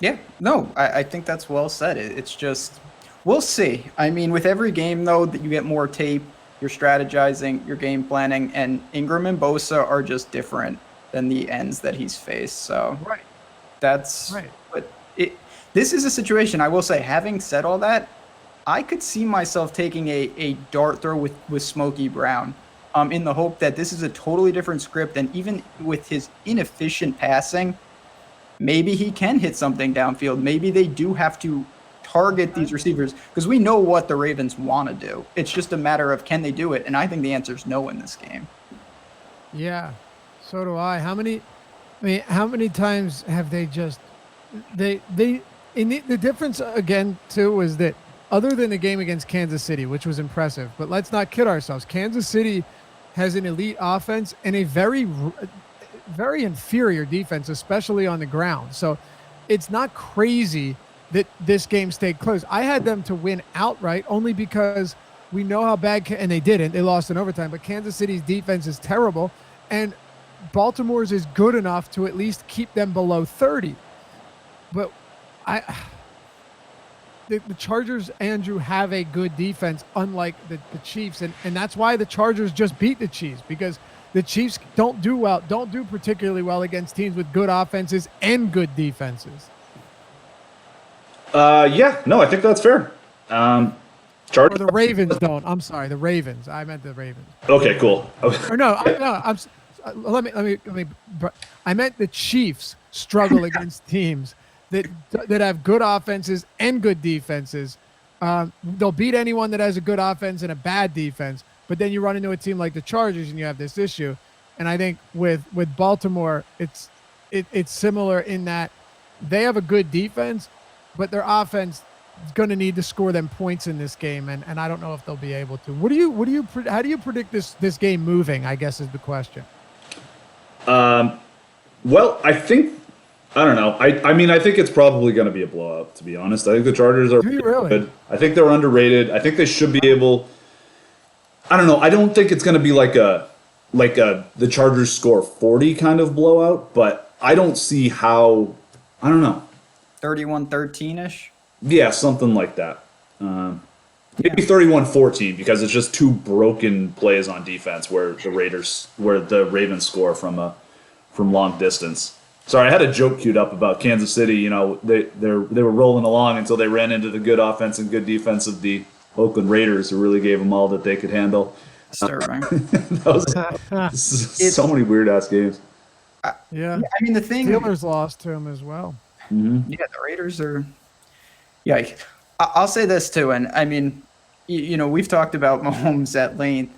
[SPEAKER 2] Yeah, no, I think that's well said. It's just, we'll see. I mean, with every game, though, that you get more tape, you're strategizing, you're game planning, and Ingram and Bosa are just different than the ends that he's faced. So
[SPEAKER 1] Right.
[SPEAKER 2] that's
[SPEAKER 1] Right.
[SPEAKER 2] but this is a situation, I will say, having said all that, I could see myself taking a dart throw with Smokey Brown, in the hope that this is a totally different script, and even with his inefficient passing, maybe he can hit something downfield. Maybe they do have to target these receivers, because we know what the Ravens want to do. It's just a matter of, can they do it? And I think the answer is no in this game.
[SPEAKER 1] Yeah, so do I. How many times have they just the difference again too is that other than the game against Kansas City, which was impressive, but let's not kid ourselves. Kansas City has an elite offense and a very inferior defense, especially on the ground. So it's not crazy that this game stayed close. I had them to win outright only because we know how bad, and they didn't. They lost in overtime, but Kansas City's defense is terrible, and Baltimore's is good enough to at least keep them below 30. But the Chargers, Andrew, have a good defense, unlike the Chiefs, and that's why the Chargers just beat the Chiefs, because the Chiefs don't do particularly well against teams with good offenses and good defenses.
[SPEAKER 3] Yeah, no, I think that's fair.
[SPEAKER 1] Or
[SPEAKER 3] Chargers.
[SPEAKER 1] the Ravens don't. I'm sorry, the Ravens. I meant the Ravens.
[SPEAKER 3] Okay, cool.
[SPEAKER 1] Or no, let me. I meant the Chiefs struggle against teams that have good offenses and good defenses. They'll beat anyone that has a good offense and a bad defense. But then you run into a team like the Chargers and you have this issue. And I think with Baltimore, it's similar in that they have a good defense, but their offense is going to need to score them points in this game, and I don't know if they'll be able to. How do you predict this game moving, I guess is the question.
[SPEAKER 3] Well, I don't know. I think it's probably going to be a blowout, to be honest. I think the Chargers are
[SPEAKER 1] really
[SPEAKER 3] good. I think they're underrated. I think they should be able. I don't know. I don't think it's going to be like the Chargers score 40 kind of blowout, but I don't see how. I don't know.
[SPEAKER 2] 31-13-ish?
[SPEAKER 3] Yeah, something like that. Maybe 31-14, because it's just two broken plays on defense where the Ravens score from long distance. Sorry, I had a joke queued up about Kansas City. You know, they were rolling along until they ran into the good offense and good defense of the Oakland Raiders, who really gave them all that they could handle.
[SPEAKER 2] Disturbing.
[SPEAKER 3] So many weird ass games.
[SPEAKER 1] Yeah.
[SPEAKER 2] I mean, the thing.
[SPEAKER 1] Steelers lost to them as well.
[SPEAKER 3] Mm-hmm.
[SPEAKER 2] Yeah, the Raiders are. Yeah, I'll say this too, and I mean, we've talked about Mahomes at length.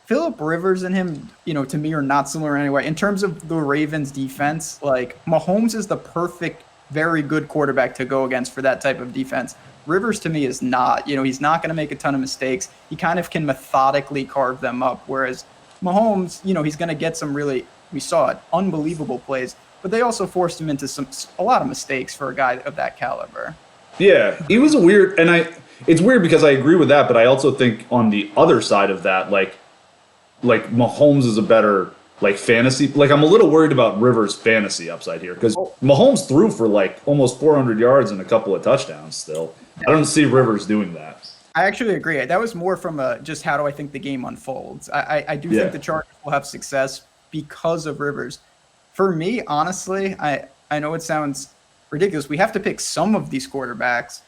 [SPEAKER 2] Phillip Rivers and him, to me, are not similar anyway. In terms of the Ravens' defense, like, Mahomes is the perfect, very good quarterback to go against for that type of defense. Rivers, to me, is not. He's not going to make a ton of mistakes. He kind of can methodically carve them up, whereas Mahomes, he's going to get some really, we saw it, unbelievable plays, but they also forced him into a lot of mistakes for a guy of that caliber.
[SPEAKER 3] Yeah, he was it's weird because I agree with that, but I also think on the other side of that, like Mahomes is a better fantasy. Like, I'm a little worried about Rivers' fantasy upside here, because Mahomes threw for almost 400 yards and a couple of touchdowns still. I don't see Rivers doing that.
[SPEAKER 2] I actually agree. That was more from just how do I think the game unfolds. I do think the Chargers will have success because of Rivers. For me, honestly, I know it sounds ridiculous. We have to pick some of these quarterbacks.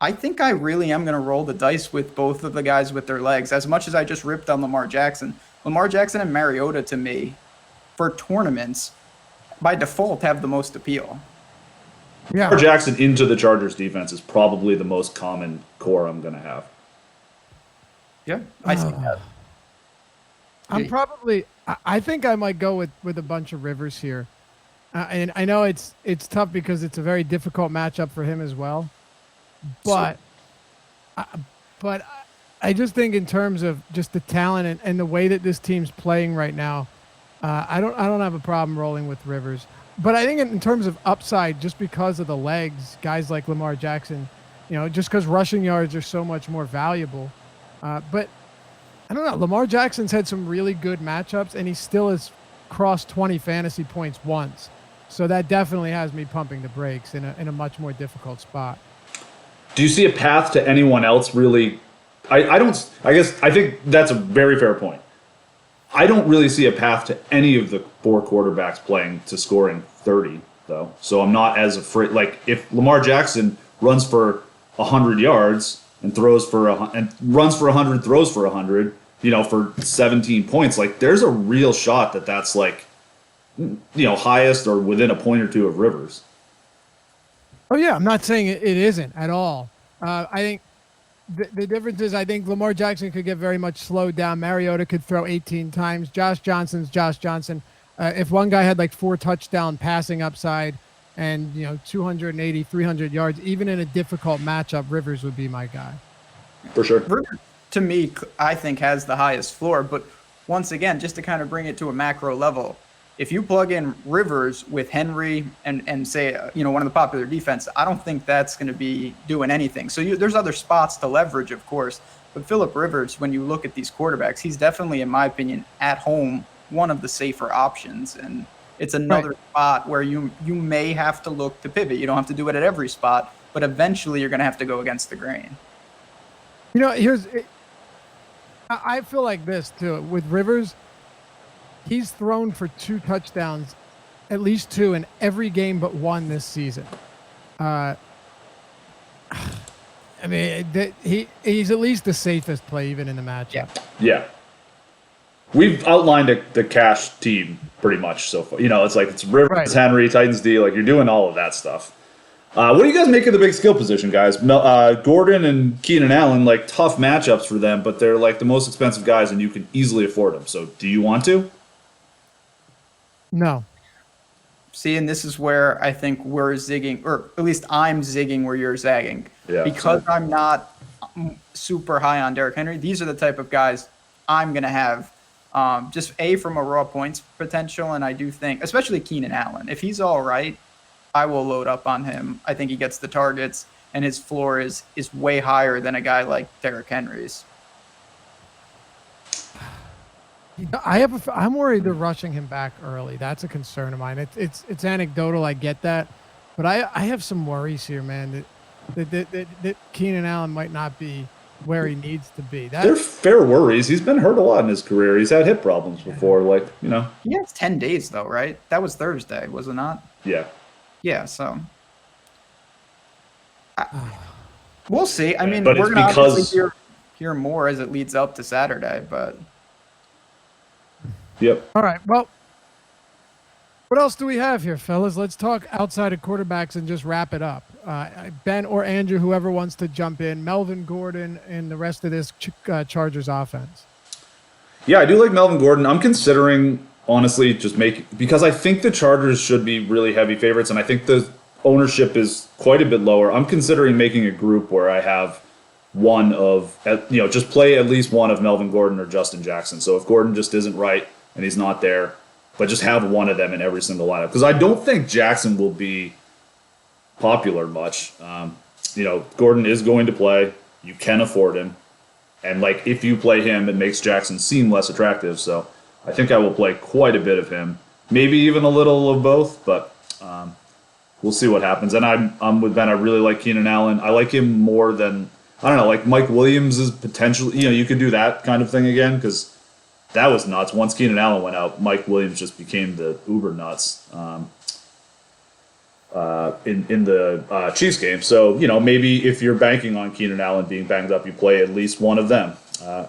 [SPEAKER 2] I think I really am going to roll the dice with both of the guys with their legs. As much as I just ripped on Lamar Jackson and Mariota, to me, for tournaments, by default, have the most appeal.
[SPEAKER 1] Yeah.
[SPEAKER 3] Lamar Jackson into the Chargers defense is probably the most common core I'm going to have.
[SPEAKER 2] Yeah, I see that.
[SPEAKER 1] I think I might go with a bunch of Rivers here. And I know it's tough because it's a very difficult matchup for him as well. But I just think in terms of just the talent and the way that this team's playing right now, I don't have a problem rolling with Rivers. But I think in terms of upside, just because of the legs, guys like Lamar Jackson, just because rushing yards are so much more valuable. But I don't know. Lamar Jackson's had some really good matchups, and he still has crossed 20 fantasy points once. So that definitely has me pumping the brakes in a much more difficult spot.
[SPEAKER 3] Do you see a path to anyone else really? I don't. I guess I think that's a very fair point. I don't really see a path to any of the 4 quarterbacks playing to scoring 30, though. So I'm not as afraid. Like, if Lamar Jackson runs for 100 yards and throws for and runs for 100, throws for 100, for 17 points, like, there's a real shot that that's like, highest or within a point or two of Rivers.
[SPEAKER 1] Oh yeah, I'm not saying it isn't at all. I think the difference is I think Lamar Jackson could get very much slowed down. Mariota could throw 18 times. Josh Johnson's Josh Johnson. If one guy had like 4 touchdown passing upside and 280, 300 yards, even in a difficult matchup, Rivers would be my guy.
[SPEAKER 3] For sure.
[SPEAKER 2] Rivers, to me, I think has the highest floor. But once again, just to kind of bring it to a macro level, if you plug in Rivers with Henry and say, one of the popular defense, I don't think that's going to be doing anything. So there's other spots to leverage, of course. But Phillip Rivers, when you look at these quarterbacks, he's definitely, in my opinion, at home, one of the safer options. And it's another spot where you may have to look to pivot. You don't have to do it at every spot, but eventually you're going to have to go against the grain.
[SPEAKER 1] I feel like this, too. With Rivers, he's thrown for 2 touchdowns, at least 2 in every game but 1 this season. I mean, he's at least the safest play even in the matchup.
[SPEAKER 3] Yeah. We've outlined the cash team pretty much so far. It's Rivers, Henry, Titans D. Like, you're doing all of that stuff. What do you guys make of the big skill position, guys? Gordon and Keenan Allen, like, tough matchups for them, but they're like the most expensive guys, and you can easily afford them. So, do you want to?
[SPEAKER 1] No.
[SPEAKER 2] See, and this is where I think we're zigging, or at least I'm zigging where you're zagging.
[SPEAKER 3] Yeah,
[SPEAKER 2] because I'm not super high on Derrick Henry, these are the type of guys I'm going to have just from a raw points potential. And I do think, especially Keenan Allen, if he's all right, I will load up on him. I think he gets the targets, and his floor is way higher than a guy like Derrick Henry's.
[SPEAKER 1] I'm worried they're rushing him back early. That's a concern of mine. It's anecdotal. I get that, but I have some worries here, man. That Keenan Allen might not be where he needs to be.
[SPEAKER 3] They're fair worries. He's been hurt a lot in his career. He's had hip problems before.
[SPEAKER 2] He has 10 days though, right? That was Thursday, was it not?
[SPEAKER 3] Yeah.
[SPEAKER 2] Yeah. So we'll see. I mean,
[SPEAKER 3] but
[SPEAKER 2] we're going to obviously hear more as it leads up to Saturday, but.
[SPEAKER 3] Yep.
[SPEAKER 1] All right. Well, what else do we have here, fellas? Let's talk outside of quarterbacks and just wrap it up. Ben or Andrew, whoever wants to jump in, Melvin Gordon and the rest of this Chargers offense.
[SPEAKER 3] Yeah, I do like Melvin Gordon. I'm considering, honestly, because I think the Chargers should be really heavy favorites, and I think the ownership is quite a bit lower. I'm considering making a group where I have one of, just play at least one of Melvin Gordon or Justin Jackson. So if Gordon just isn't right and he's not there, but just have one of them in every single lineup. Because I don't think Jackson will be popular much. Gordon is going to play. You can afford him. And, if you play him, it makes Jackson seem less attractive. So I think I will play quite a bit of him. Maybe even a little of both, but we'll see what happens. And I'm with Ben. I really like Keenan Allen. I like him more than, I don't know, like Mike Williams is potentially, you could do that kind of thing again because that was nuts. Once Keenan Allen went out, Mike Williams just became the uber nuts in the Chiefs game. So, maybe if you're banking on Keenan Allen being banged up, you play at least one of them.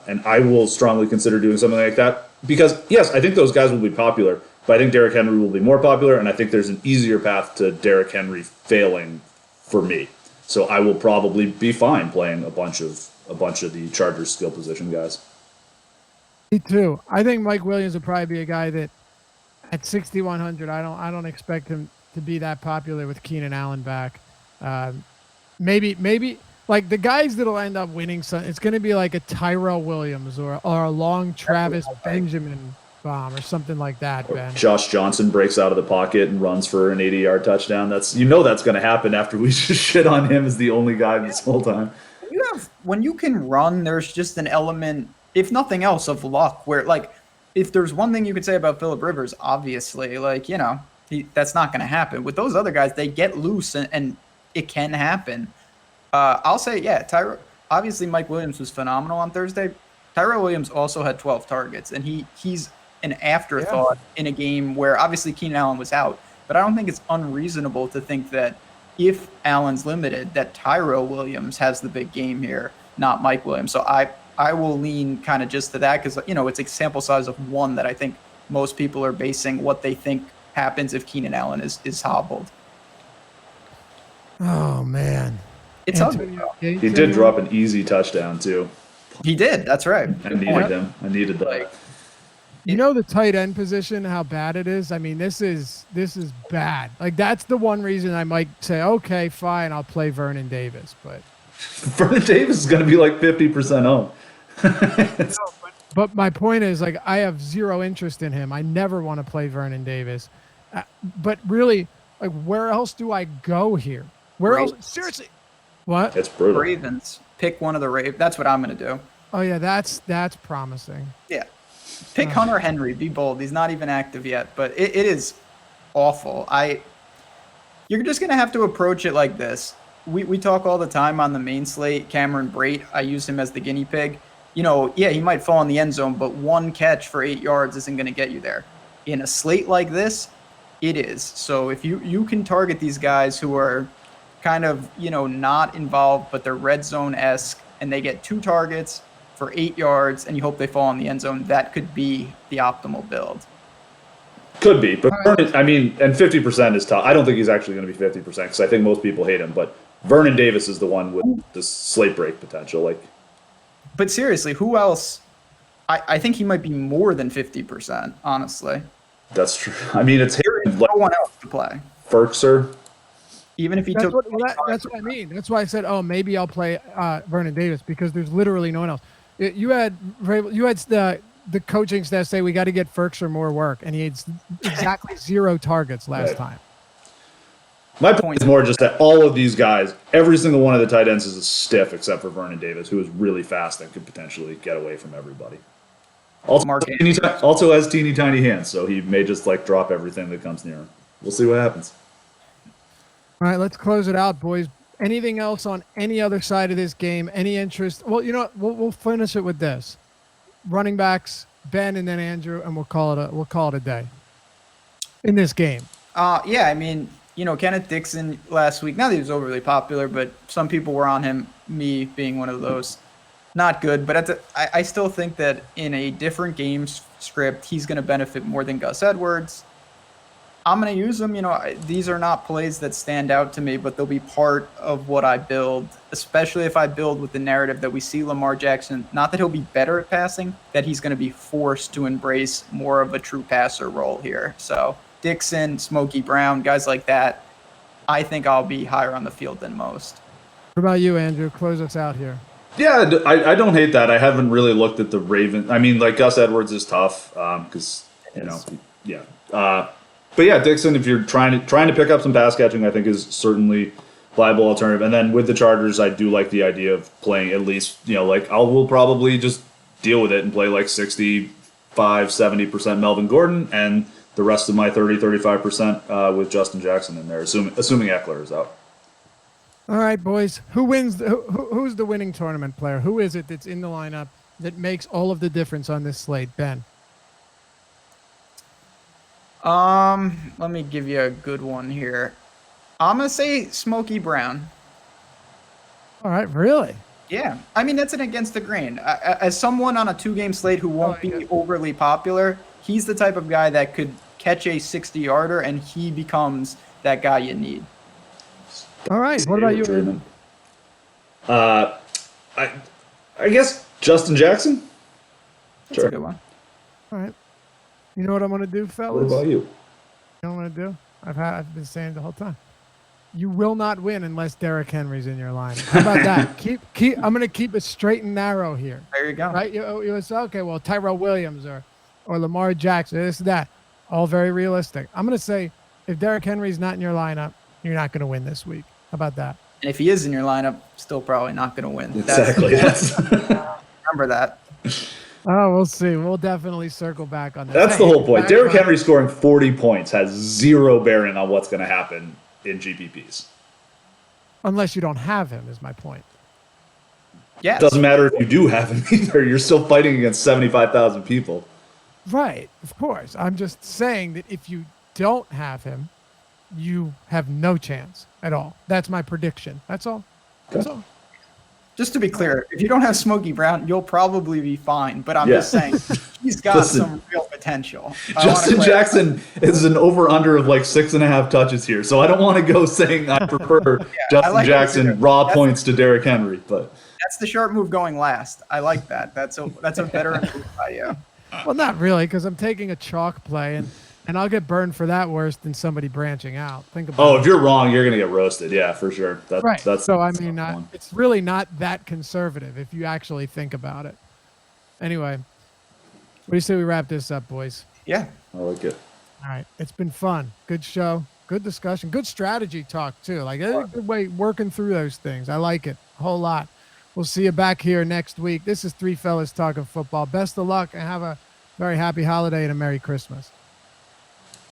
[SPEAKER 3] And I will strongly consider doing something like that because, yes, I think those guys will be popular, but I think Derrick Henry will be more popular, and I think there's an easier path to Derrick Henry failing for me. So I will probably be fine playing a bunch of the Chargers skill position guys.
[SPEAKER 1] Me too. I think Mike Williams would probably be a guy that at 6,100, I don't expect him to be that popular with Keenan Allen back. Maybe like the guys that'll end up winning some, it's going to be like a Tyrell Williams or a long Travis Benjamin bomb or something like that, Ben.
[SPEAKER 3] Josh Johnson breaks out of the pocket and runs for an 80-yard touchdown. That's going to happen after we just shit on him as the only guy this whole time.
[SPEAKER 2] When you can run, there's just an element if nothing else, of luck. Where like, if there's one thing you could say about Phillip Rivers, obviously, like that's not going to happen. With those other guys, they get loose and it can happen. I'll say, yeah, obviously, Mike Williams was phenomenal on Thursday. Tyrell Williams also had 12 targets, and he's an afterthought in a game where obviously Keenan Allen was out. But I don't think it's unreasonable to think that if Allen's limited, that Tyrell Williams has the big game here, not Mike Williams. So I will lean kind of just to that because, it's a sample size of one that I think most people are basing what they think happens if Keenan Allen is hobbled.
[SPEAKER 1] Oh, man.
[SPEAKER 2] It's ugly.
[SPEAKER 3] He did drop an easy touchdown, too.
[SPEAKER 2] He did. That's right.
[SPEAKER 3] I needed him. I needed that.
[SPEAKER 1] The tight end position, how bad it is? I mean, this is bad. Like, that's the one reason I might say, okay, fine, I'll play Vernon Davis. But
[SPEAKER 3] Vernon Davis is going to be like 50% home.
[SPEAKER 1] But my point is, like, I have zero interest in him. I never want to play Vernon Davis. But really, like, where else do I go here? Where else? Seriously. What?
[SPEAKER 3] It's brutal.
[SPEAKER 2] Ravens. Pick one of the Ravens. That's what I'm going to do.
[SPEAKER 1] Oh, yeah, that's promising.
[SPEAKER 2] Yeah. Pick Hunter Henry. Be bold. He's not even active yet, but it is awful. You're just going to have to approach it like this. We talk all the time on the main slate. Cameron Brate, I use him as the guinea pig. He might fall in the end zone, but one catch for 8 yards isn't going to get you there. In a slate like this, it is. So if you can target these guys who are kind of, not involved, but they're red zone-esque, and they get 2 targets for 8 yards, and you hope they fall in the end zone, that could be the optimal build.
[SPEAKER 3] Could be, but Vernon, and 50% is tough. I don't think he's actually going to be 50% because I think most people hate him, but Vernon Davis is the one with the slate break potential.
[SPEAKER 2] But seriously, who else? I think he might be more than 50%, honestly.
[SPEAKER 3] That's true. It's him.
[SPEAKER 2] No one else to play.
[SPEAKER 3] Ferkser.
[SPEAKER 2] Even if he
[SPEAKER 1] that's
[SPEAKER 2] took.
[SPEAKER 1] That's what I mean. That's why I said, maybe I'll play Vernon Davis because there's literally no one else. You had the coaching staff say we got to get Ferkser more work, and he had exactly 0 targets last time.
[SPEAKER 3] My point is more just that all of these guys, every single one of the tight ends is a stiff except for Vernon Davis, who is really fast and could potentially get away from everybody. Also has teeny tiny hands, so he may just drop everything that comes near him. We'll see what happens.
[SPEAKER 1] All right, let's close it out, boys. Anything else on any other side of this game? Any interest? Well, we'll finish it with this: running backs, Ben, and then Andrew, and we'll call it a day in this game.
[SPEAKER 2] Kenneth Dixon last week. Not that he was overly popular, but some people were on him. Me being one of those, not good. But I still think that in a different game script, he's going to benefit more than Gus Edwards. I'm going to use them. These are not plays that stand out to me, but they'll be part of what I build, especially if I build with the narrative that we see Lamar Jackson, not that he'll be better at passing, that he's going to be forced to embrace more of a true passer role here. So Dixon, Smokey Brown, guys like that, I think I'll be higher on the field than most.
[SPEAKER 1] What about you, Andrew? Close us out here.
[SPEAKER 3] Yeah, I don't hate that. I haven't really looked at the Ravens. Gus Edwards is tough because, but yeah, Dixon, if you're trying to pick up some pass catching, I think is certainly viable alternative. And then with the Chargers, I do like the idea of playing at least, we'll probably just deal with it and play 65, 70% Melvin Gordon and the rest of my 35% with Justin Jackson in there, assuming Eckler is out.
[SPEAKER 1] All right, boys. Who wins? Who's the winning tournament player? Who is it that's in the lineup that makes all of the difference on this slate, Ben?
[SPEAKER 2] Let me give you a good one here. I'm gonna say Smokey Brown.
[SPEAKER 1] All right, really?
[SPEAKER 2] Yeah, that's an against the grain. As someone on a 2-game slate who won't be overly popular, he's the type of guy that could catch a 60-yarder, and he becomes that guy you need.
[SPEAKER 1] All right. What about you?
[SPEAKER 3] I guess Justin Jackson.
[SPEAKER 2] That's a good one.
[SPEAKER 1] All right. You know what I'm going to do, fellas?
[SPEAKER 3] What about you?
[SPEAKER 1] You know what I'm going to do? I've been saying the whole time. You will not win unless Derrick Henry's in your line. How about that? keep. I'm going to keep it straight and narrow here.
[SPEAKER 2] There you go.
[SPEAKER 1] Right? You say, okay, well, Tyrell Williams or Lamar Jackson, this, that, all very realistic. I'm going to say if Derrick Henry's not in your lineup, you're not going to win this week. How about that?
[SPEAKER 2] And if he is in your lineup, still probably not going to win.
[SPEAKER 3] Exactly.
[SPEAKER 2] Remember that.
[SPEAKER 1] Oh, we'll see. We'll definitely circle back on that.
[SPEAKER 3] That's the whole point. Derrick
[SPEAKER 1] back
[SPEAKER 3] Henry scoring 40 points has zero bearing on what's going to happen in GPPs.
[SPEAKER 1] unless you don't have him, is my point.
[SPEAKER 2] Yes.
[SPEAKER 3] Doesn't matter if you do have him either. You're still fighting against 75,000 people.
[SPEAKER 1] Right, of course. I'm just saying that if you don't have him, you have no chance at all. That's my prediction. That's all. That's all.
[SPEAKER 2] Just to be clear, if you don't have Smokey Brown, you'll probably be fine. But I'm just saying, he's got some real potential.
[SPEAKER 3] Justin Jackson is an over-under of like 6.5 touches here, so I don't want to go saying I prefer Justin Jackson raw points to Derrick Henry, but
[SPEAKER 2] that's the sharp move going last. I like that. That's a better move by you.
[SPEAKER 1] Well, not really, because I'm taking a chalk play, and I'll get burned for that worse than somebody branching out. Think about it.
[SPEAKER 3] if you're wrong, you're going to get roasted. Yeah, for sure.
[SPEAKER 1] Right.
[SPEAKER 3] That's
[SPEAKER 1] So, I mean, it's really not that conservative if you actually think about it. Anyway, what do you say we wrap this up, boys?
[SPEAKER 2] Yeah.
[SPEAKER 3] I like it.
[SPEAKER 1] All right. It's been fun. Good show. Good discussion. Good strategy talk, too. Like, a good way working through those things. I like it a whole lot. We'll see you back here next week. This is Three Fellas Talking Football. Best of luck and have a very happy holiday and a Merry Christmas.